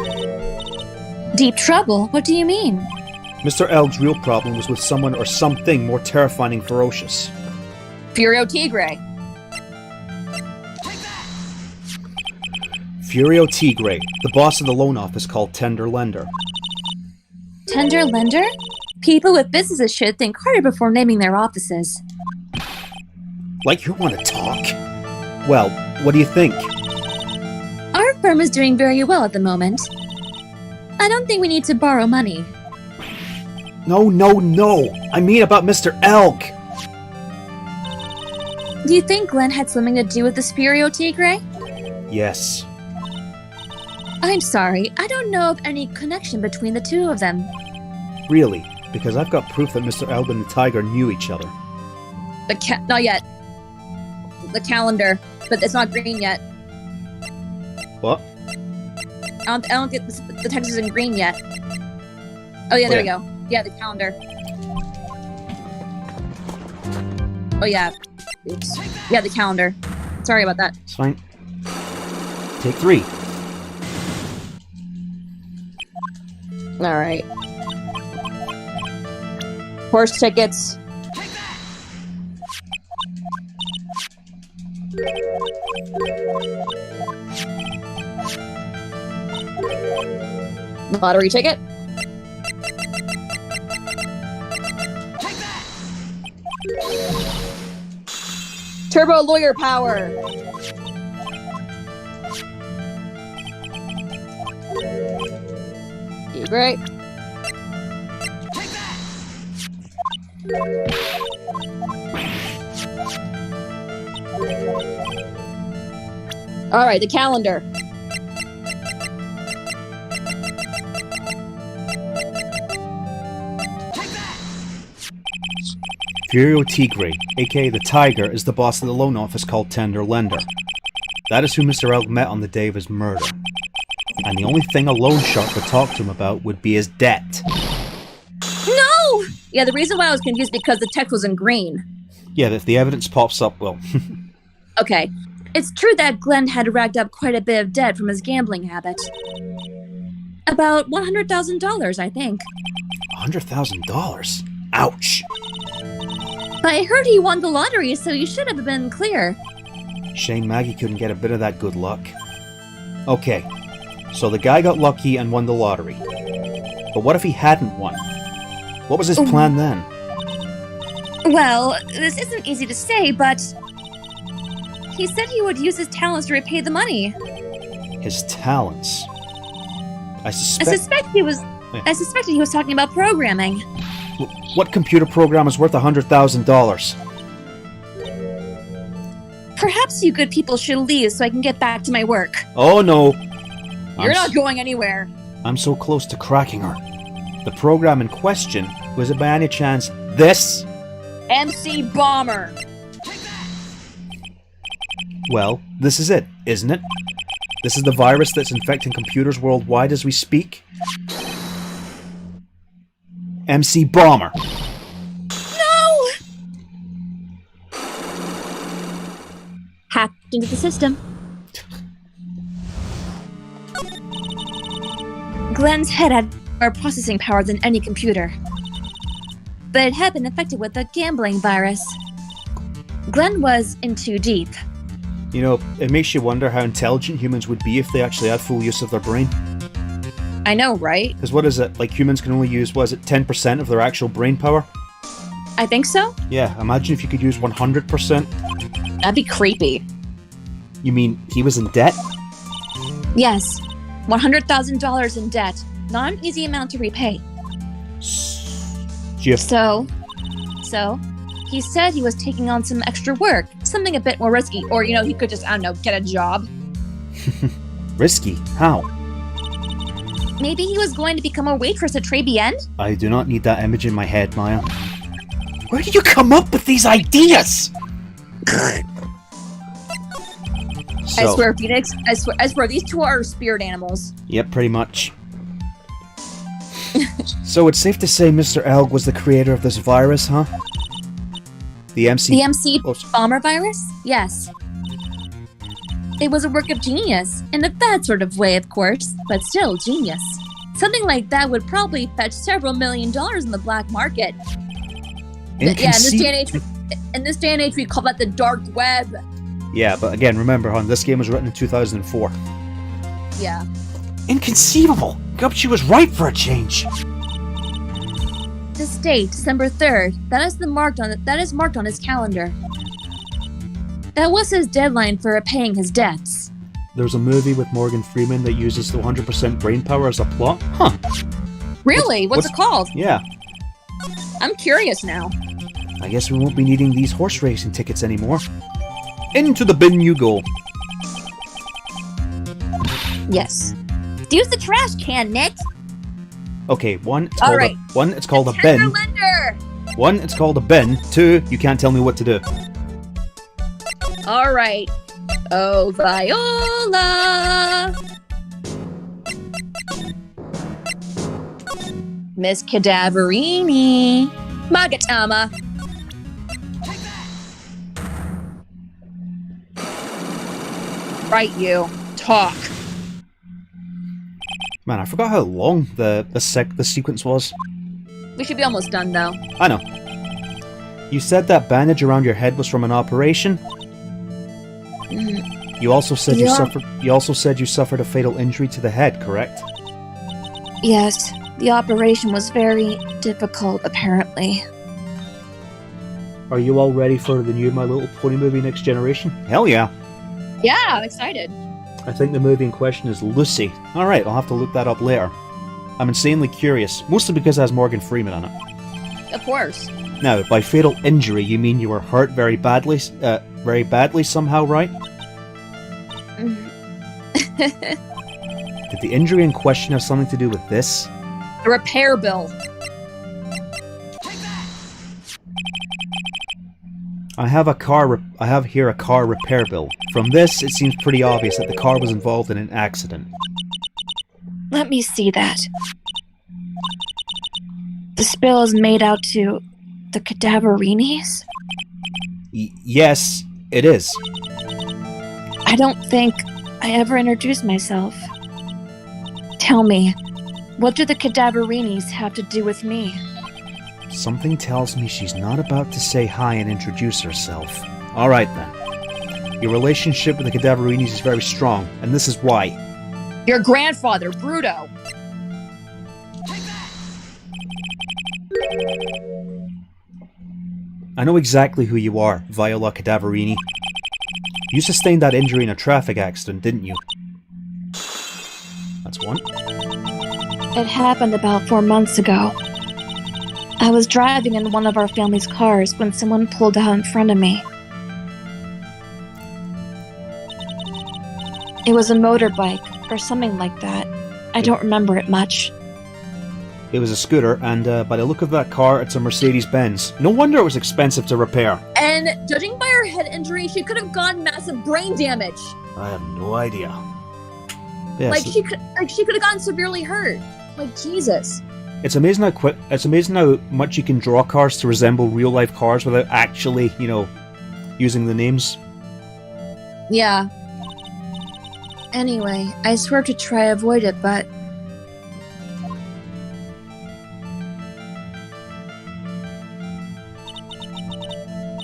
Deep trouble? What do you mean? Mr. Elk's real problem was with someone or something more terrifying and ferocious. Furio Tigre. Furio Tigre, the boss of the loan office called Tender Lender. Tender lender? People with businesses should think harder before naming their offices. Like you want to talk? Well, what do you think? Our firm is doing very well at the moment. I don't think we need to borrow money. No. I mean about Mr. Elk. Do you think Glenn had something to do with the Furio Tigre? Yes. I'm sorry, I don't know of any connection between the two of them. Really, because I've got proof that Mr. Elk and the tiger knew each other. Not yet. The calendar, but it's not green yet. What? I don't get the text isn't green yet. Oh yeah, there we go. Yeah, the calendar. Oh yeah. Oops. Yeah, the calendar. Sorry about that. It's fine. Take 3. Alright. Horse tickets. Lottery ticket. Turbo lawyer power. Great. All right, the calendar. Furio Tigre, aka the Tiger, is the boss of the loan office called Tender Lender. That is who Mr. Elk met on the day of his murder. And the only thing a loan shark could talk to him about would be his debt. No! Yeah, the reason why I was confused because the text was in green. Yeah, if the evidence pops up, well... Okay. It's true that Glenn had racked up quite a bit of debt from his gambling habit. About $100,000, I think. $100,000? Ouch! But I heard he won the lottery, so you should have been clear. Shame Maggie couldn't get a bit of that good luck. Okay, so the guy got lucky and won the lottery. But what if he hadn't won? What was his plan then? Well, this isn't easy to say, but... he said he would use his talents to repay the money. His talents? I suspected he was talking about programming. What computer program is worth $100,000? Perhaps you good people should leave so I can get back to my work. Oh no. You're not going anywhere. I'm so close to cracking her. The program in question, was it by any chance this? MC Bomber. Well, this is it, isn't it? This is the virus that's infecting computers worldwide as we speak? MC Bomber. No! Hacked into the system. Glenn's head had more processing power than any computer. But it had been infected with the gambling virus. Glenn was in too deep. You know, it makes you wonder how intelligent humans would be if they actually had full use of their brain. I know, right? Because what is it? Like humans can only use, 10% of their actual brain power? I think so. Yeah, imagine if you could use 100%. That'd be creepy. You mean he was in debt? Yes. $100,000 in debt. Not an easy amount to repay. GF. So, he said he was taking on some extra work. Something a bit more risky. Or, he could just, get a job. Risky? How? Maybe he was going to become a waitress at Très Bien? I do not need that image in my head, Maya. Where do you come up with these ideas? I So, swear, Phoenix. I swear, these two are spirit animals. yep, pretty much. So it's safe to say Mr. Elg was the creator of this virus, huh? The MC... The MC Oh, bomber virus? Yes. It was a work of genius, in a bad sort of way, of course, but still genius. Something like that would probably fetch several $1 million in the black market. Yeah, in this day and age, we call that the dark web. Yeah, but again, remember, hon, this game was written in 2004. Yeah. Inconceivable! Gupsy was right for a change! This date, December 3rd, that is marked on his calendar. That was his deadline for repaying his debts. There's a movie with Morgan Freeman that uses the 100% brain power as a plot? Huh. Really? What's it called? Yeah. I'm curious now. I guess we won't be needing these horse racing tickets anymore. Into the bin you go. Yes. Use the trash can, Nick. Okay, one, it's called a Tender bin. lender. One, it's called a bin. Two, you can't tell me what to do. All right. Oh, Viola. Miss Cadaverini. Magatama. Right, you. Talk. Man, I forgot how long the sequence was. We should be almost done, though. I know. You said that bandage around your head was from an operation? You also said you suffered a fatal injury to the head, correct? Yes, the operation was very difficult, apparently. Are you all ready for the new My Little Pony movie Next Generation? Hell yeah. Yeah, I'm excited. I think the movie in question is Lucy. Alright, I'll have to look that up later. I'm insanely curious, mostly because it has Morgan Freeman on it. Of course. Now, by fatal injury, you mean you were hurt very badly somehow, right? Did the injury in question have something to do with this? A repair bill. I have here a car repair bill. From this, it seems pretty obvious that the car was involved in an accident. Let me see that. This bill is made out to the Cadaverinis? Yes, it is. I don't think I ever introduced myself. Tell me, what do the Cadaverinis have to do with me? Something tells me she's not about to say hi and introduce herself. Alright then. Your relationship with the Cadaverinis is very strong, and this is why. Your grandfather, Bruto. I know exactly who you are, Viola Cadaverini. You sustained that injury in a traffic accident, didn't you? That's one. It happened about 4 months ago. I was driving in one of our family's cars when someone pulled out in front of me. It was a motorbike, or something like that. I don't remember it much. It was a scooter, and by the look of that car, it's a Mercedes-Benz. No wonder it was expensive to repair. And judging by her head injury, she could have gotten massive brain damage. I have no idea. Yeah, she could have gotten severely hurt. Like, Jesus. It's amazing how much you can draw cars to resemble real-life cars without actually, using the names. Yeah. Anyway, I swear to try to avoid it, but...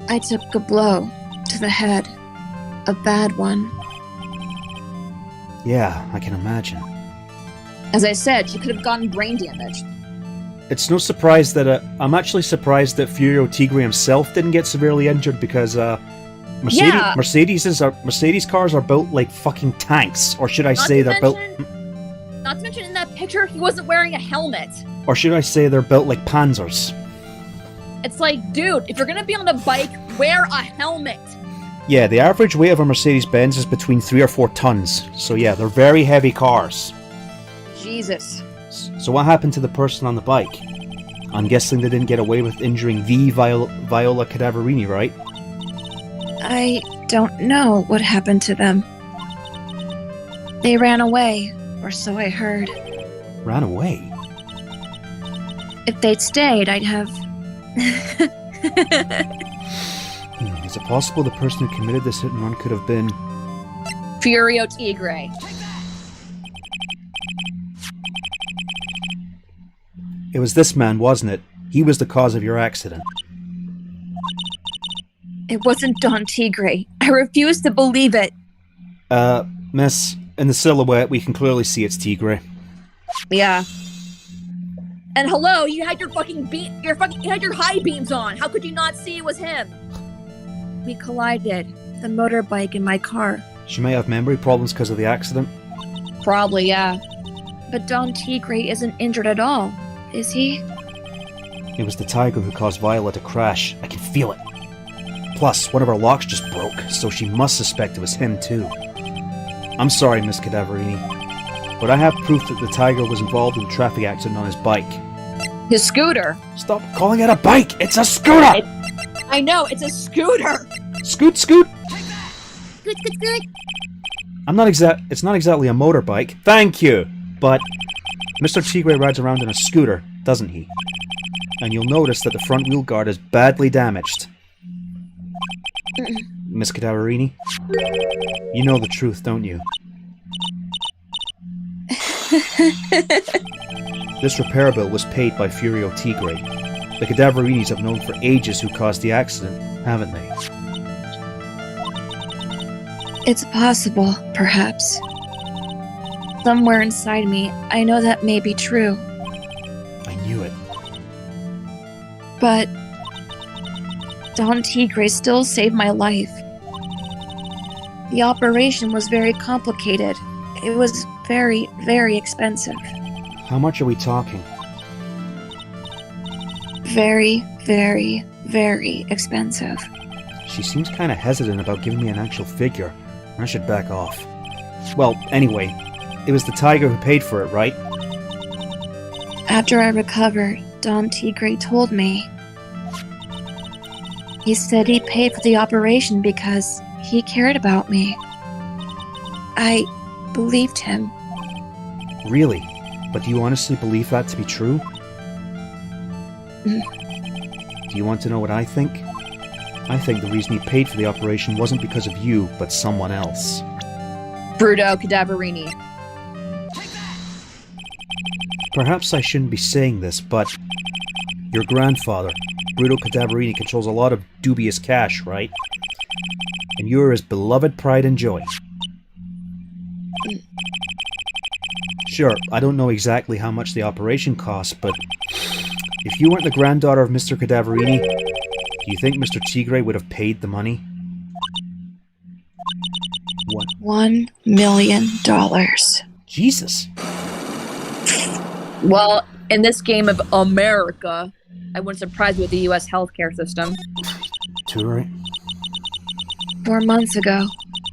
I took a blow to the head. A bad one. Yeah, I can imagine. As I said, she could have gotten brain damage. It's no surprise that I'm actually surprised that Furio Tigre himself didn't get severely injured because Mercedes cars are built like fucking tanks, or should I say they're built? Not to mention in that picture, he wasn't wearing a helmet. Or should I say they're built like Panzers? It's like, dude, if you're gonna be on a bike, wear a helmet. Yeah, the average weight of a Mercedes-Benz is between 3 or 4 tons. So yeah, they're very heavy cars. Jesus. So what happened to the person on the bike? I'm guessing they didn't get away with injuring the Viola Cadaverini, right? I don't know what happened to them. They ran away, or so I heard. Ran away? If they'd stayed, I'd have... Is it possible the person who committed this hit and run could have been... Furio Tigre. It was this man, wasn't it? He was the cause of your accident. It wasn't Don Tigre. I refuse to believe it. Miss, in the silhouette, we can clearly see it's Tigre. Yeah. And hello, you had your you had your high beams on. How could you not see it was him? We collided. The motorbike and my car. She may have memory problems because of the accident. Probably, yeah. But Don Tigre isn't injured at all, is he? It was the tiger who caused Viola to crash. I can feel it. Plus, one of our locks just broke, so she must suspect it was him too. I'm sorry, Miss Cadaverini, but I have proof that the tiger was involved in a traffic accident on his bike. His scooter. Stop calling it a bike! It's a scooter! I know, it's a scooter! Scoot, scoot! Scoot, scoot, scoot! It's not exactly a motorbike. Thank you! But Mr. Tigre rides around in a scooter, doesn't he? And you'll notice that the front wheel guard is badly damaged. Miss Cadaverini? You know the truth, don't you? This repair bill was paid by Furio Tigre. The Cadaverinis have known for ages who caused the accident, haven't they? It's possible, perhaps. Somewhere inside me, I know that may be true. I knew it. But Don Tigre still saved my life. The operation was very complicated. It was very, very expensive. How much are we talking? Very, very, very expensive. She seems kind of hesitant about giving me an actual figure. I should back off. Well, anyway, it was the tiger who paid for it, right? After I recovered, Don Tigre told me. He said he paid for the operation because he cared about me. I believed him. Really? But do you honestly believe that to be true? Do you want to know what I think? I think the reason he paid for the operation wasn't because of you, but someone else. Bruto Cadaverini. Perhaps I shouldn't be saying this, but your grandfather, Bruto Cadaverini, controls a lot of dubious cash, right? And you're his beloved pride and joy. Sure, I don't know exactly how much the operation cost, but if you weren't the granddaughter of Mr. Cadaverini, do you think Mr. Tigre would have paid the money? What? $1 million. Jesus! Well, in this game of America, I wouldn't surprise you with the U.S. healthcare system. Too right. 4 months ago,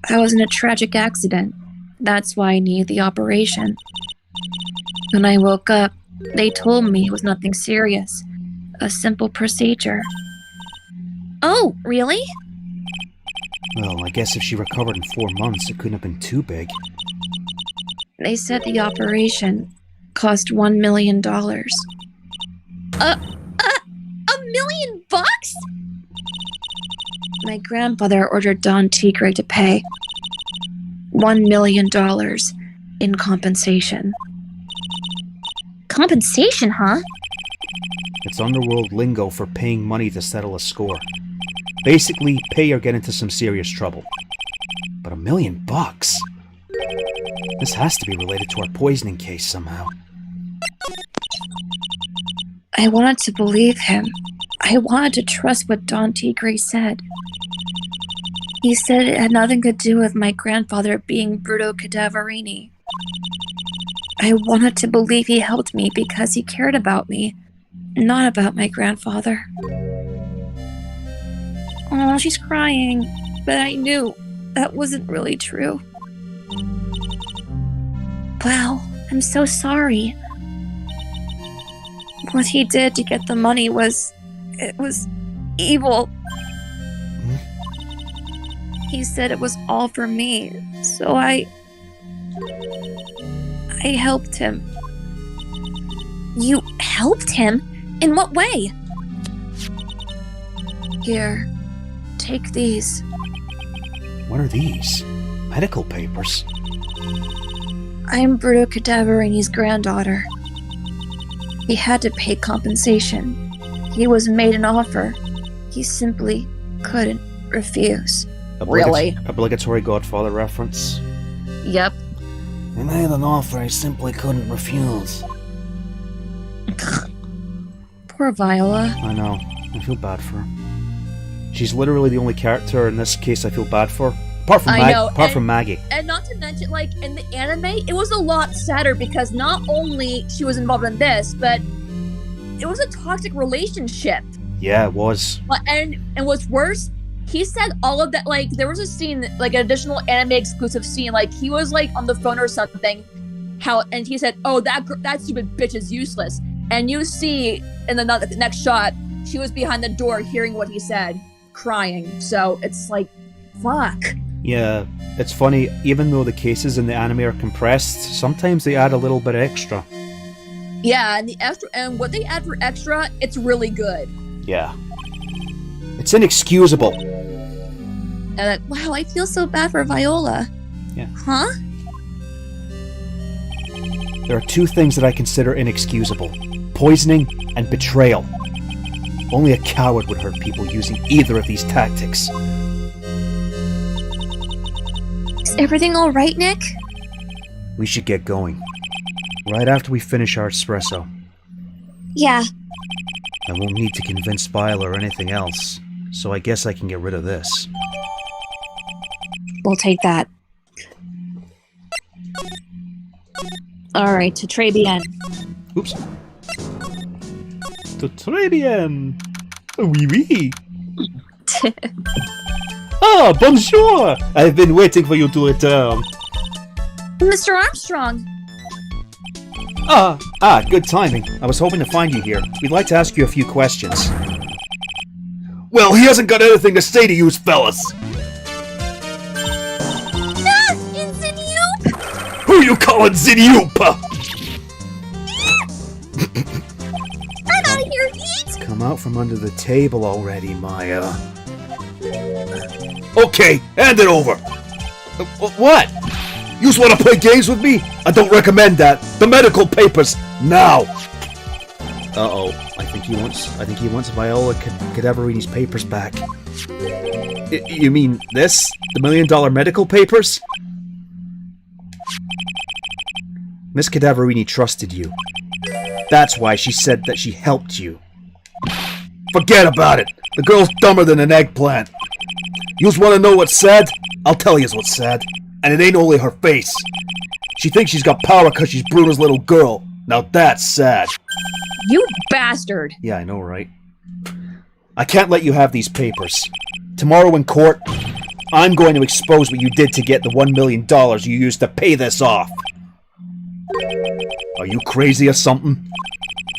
I was in a tragic accident. That's why I needed the operation. When I woke up, they told me it was nothing serious. A simple procedure. Oh, really? Well, I guess if she recovered in 4 months, it couldn't have been too big. They said the operation cost $1 million. $1 million bucks? My grandfather ordered Don Tigre to pay $1 million in compensation. Compensation, huh? It's underworld lingo for paying money to settle a score. Basically, pay or get into some serious trouble. But $1 million? This has to be related to our poisoning case somehow. I wanted to believe him. I wanted to trust what Don Tigre said. He said it had nothing to do with my grandfather being Bruto Cadaverini. I wanted to believe he helped me because he cared about me, not about my grandfather. Oh, she's crying, but I knew that wasn't really true. Wow, I'm so sorry. What he did to get the money was evil. He said it was all for me, so I I helped him. You helped him? In what way? Here, take these. What are these? Medical papers? I'm Bruto Cadaverini's granddaughter. He had to pay compensation. He was made an offer. He simply couldn't refuse. Really? Obligatory Godfather reference. Yep. He made an offer I simply couldn't refuse. Poor Viola. I know. I feel bad for her. She's literally the only character in this case I feel bad for. Apart from Maggie. And not to mention, like, in the anime, it was a lot sadder because not only she was involved in this, but it was a toxic relationship. Yeah, it was. And what's worse, he said all of that, like, there was a scene, like, an additional anime exclusive scene, like, he was, like, on the phone or something, and he said, oh, that stupid bitch is useless. And you see, in the next shot, she was behind the door hearing what he said, crying. So, it's like, fuck. Yeah, it's funny, even though the cases in the anime are compressed, sometimes they add a little bit extra. Yeah, and what they add for extra, it's really good. Yeah. It's inexcusable. Wow, I feel so bad for Viola. Yeah. Huh? There are two things that I consider inexcusable. Poisoning and betrayal. Only a coward would hurt people using either of these tactics. Is everything alright, Nick? We should get going. Right after we finish our espresso. Yeah. I won't need to convince Viola or anything else, so I guess I can get rid of this. We'll take that. Alright, to très bien. Oops. To très bien. Oui, oui. Ah, bonjour! I've been waiting for you to return. Mr. Armstrong! Good timing. I was hoping to find you here. We'd like to ask you a few questions. Well, he hasn't got anything to say to you fellas. Ah! Insignoop! Who you calling Zinyoop? I'm out of here, Heat! Come out from under the table already, Maya. Okay, hand it over. What? You just want to play games with me? I don't recommend that. The medical papers, now. Uh-oh. I think he wants Viola Cadaverini's papers back. You mean this? The $1 million medical papers? Miss Cadaverini trusted you. That's why she said that she helped you. Forget about it. The girl's dumber than an eggplant. You just want to know what's sad? I'll tell you what's sad. And it ain't only her face. She thinks she's got power because she's Bruno's little girl. Now that's sad. You bastard! Yeah, I know, right? I can't let you have these papers. Tomorrow in court, I'm going to expose what you did to get the $1 million you used to pay this off. Are you crazy or something?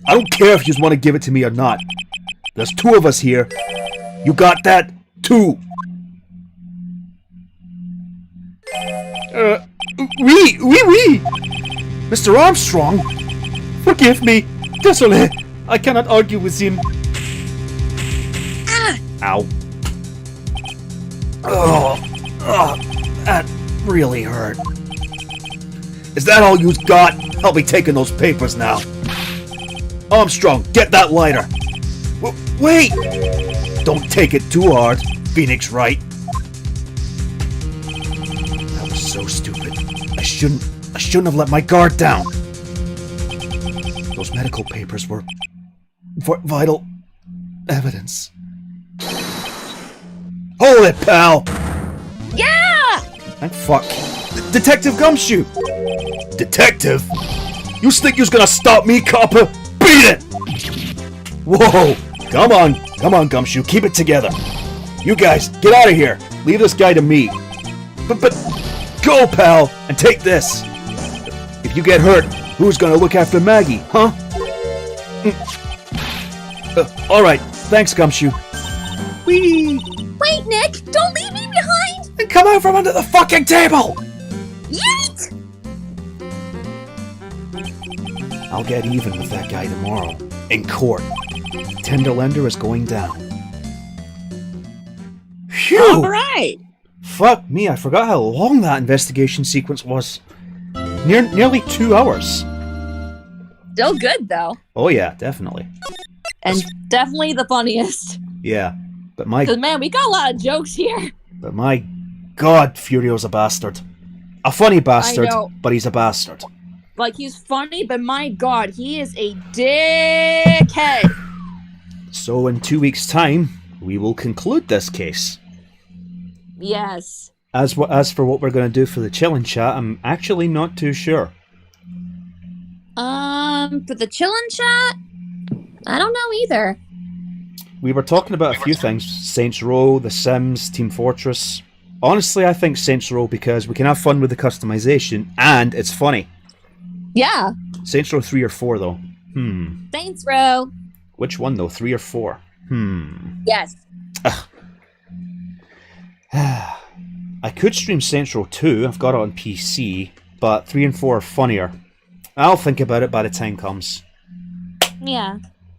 I don't care if you just want to give it to me or not. There's two of us here. You got that? Two. Oui. Mr. Armstrong, forgive me. Désolé. I cannot argue with him. Ah! Ow. Oh, that really hurt. Is that all you got? I'll be taking those papers now. Armstrong, get that lighter. Wait! Don't take it too hard, Phoenix Wright. That was so stupid. I shouldn't have let my guard down. Those medical papers were vital evidence. Hold it, pal! Yeah! And fuck. Detective Gumshoe! Detective? You think you're gonna stop me, copper? Beat it! Whoa! Come on, Gumshoe, keep it together. You guys, get out of here. Leave this guy to me. But go, pal, and take this. If you get hurt, who's gonna look after Maggie, huh? Alright, thanks, Gumshoe. Whee! Wait, Nick! Don't leave me behind! And come out from under the fucking table! Yeet! I'll get even with that guy tomorrow. In court. Tenderlender is going down. Phew! Alright! Fuck me, I forgot how long that investigation sequence was. Nearly 2 hours. Still good, though. Oh yeah, definitely. And definitely the funniest. Yeah, but my Because, man, we got a lot of jokes here. God, Furio's a bastard. A funny bastard, know. but he's a bastard. Like, he's funny, but my god, he is a dickhead. So in 2 weeks' time, we will conclude this case. Yes. As for what we're going to do for the chillin' chat, I'm actually not too sure. For the chillin' chat? I don't know either. We were talking about a few things. Saints Row, The Sims, Team Fortress. Honestly, I think Saints Row because we can have fun with the customization, and it's funny. Yeah. Saints Row 3 or 4, though. Saints Row. Which one, though? 3 or 4? Yes. I could stream Saints Row 2. I've got it on PC. But 3 and 4 are funnier. I'll think about it by the time comes. Yeah.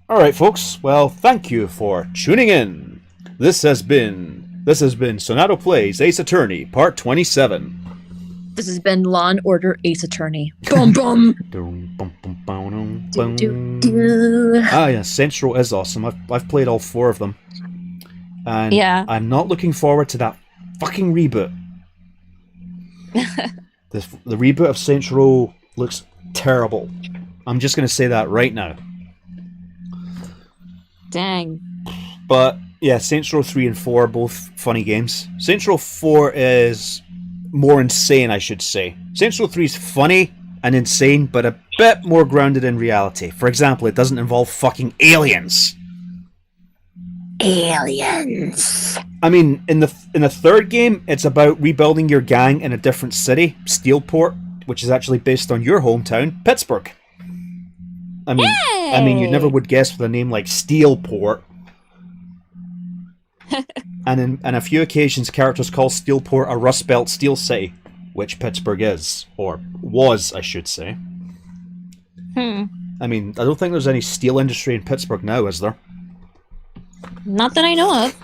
Alright, folks. Well, thank you for tuning in. This has been Sonadow Plays Ace Attorney, Part 27. This has been Law and Order Ace Attorney. Boom, boom. Ah, yeah, Saints Row is awesome. I've played all 4 of them. And Yeah. I'm not looking forward to that fucking reboot. The reboot of Saints Row looks terrible. I'm just going to say that right now. Dang. But yeah, Saints Row 3 and 4 are both funny games. Saints Row 4 is more insane, I should say. Saints Row 3 is funny and insane, but a bit more grounded in reality. For example, it doesn't involve fucking aliens. Aliens. I mean, in the third game, it's about rebuilding your gang in a different city, Steelport, which is actually based on your hometown, Pittsburgh. I mean, you never would guess with a name like Steelport. And in a few occasions, characters call Steelport a Rust Belt steel city, which Pittsburgh is, or was, I should say. I mean, I don't think there's any steel industry in Pittsburgh now, is there? Not that I know of.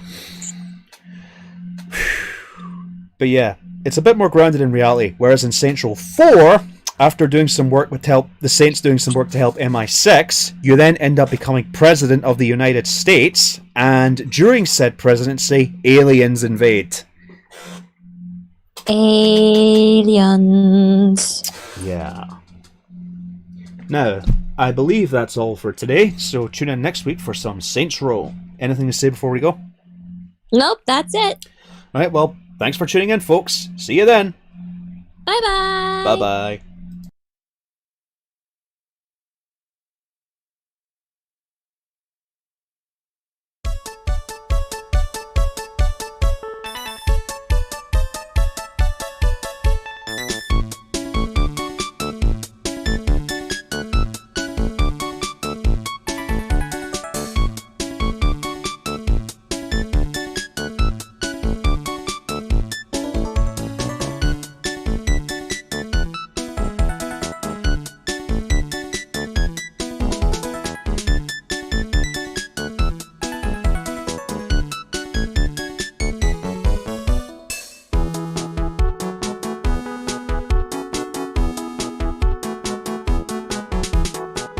But yeah, it's a bit more grounded in reality, whereas in Saints Row 4, after doing some work the Saints doing some work to help MI6, you then end up becoming President of the United States, and during said presidency, aliens invade. Aliens. Yeah. Now, I believe that's all for today, so tune in next week for some Saints Row. Anything to say before we go? Nope, that's it. Alright, well, thanks for tuning in, folks. See you then. Bye-bye. Bye-bye.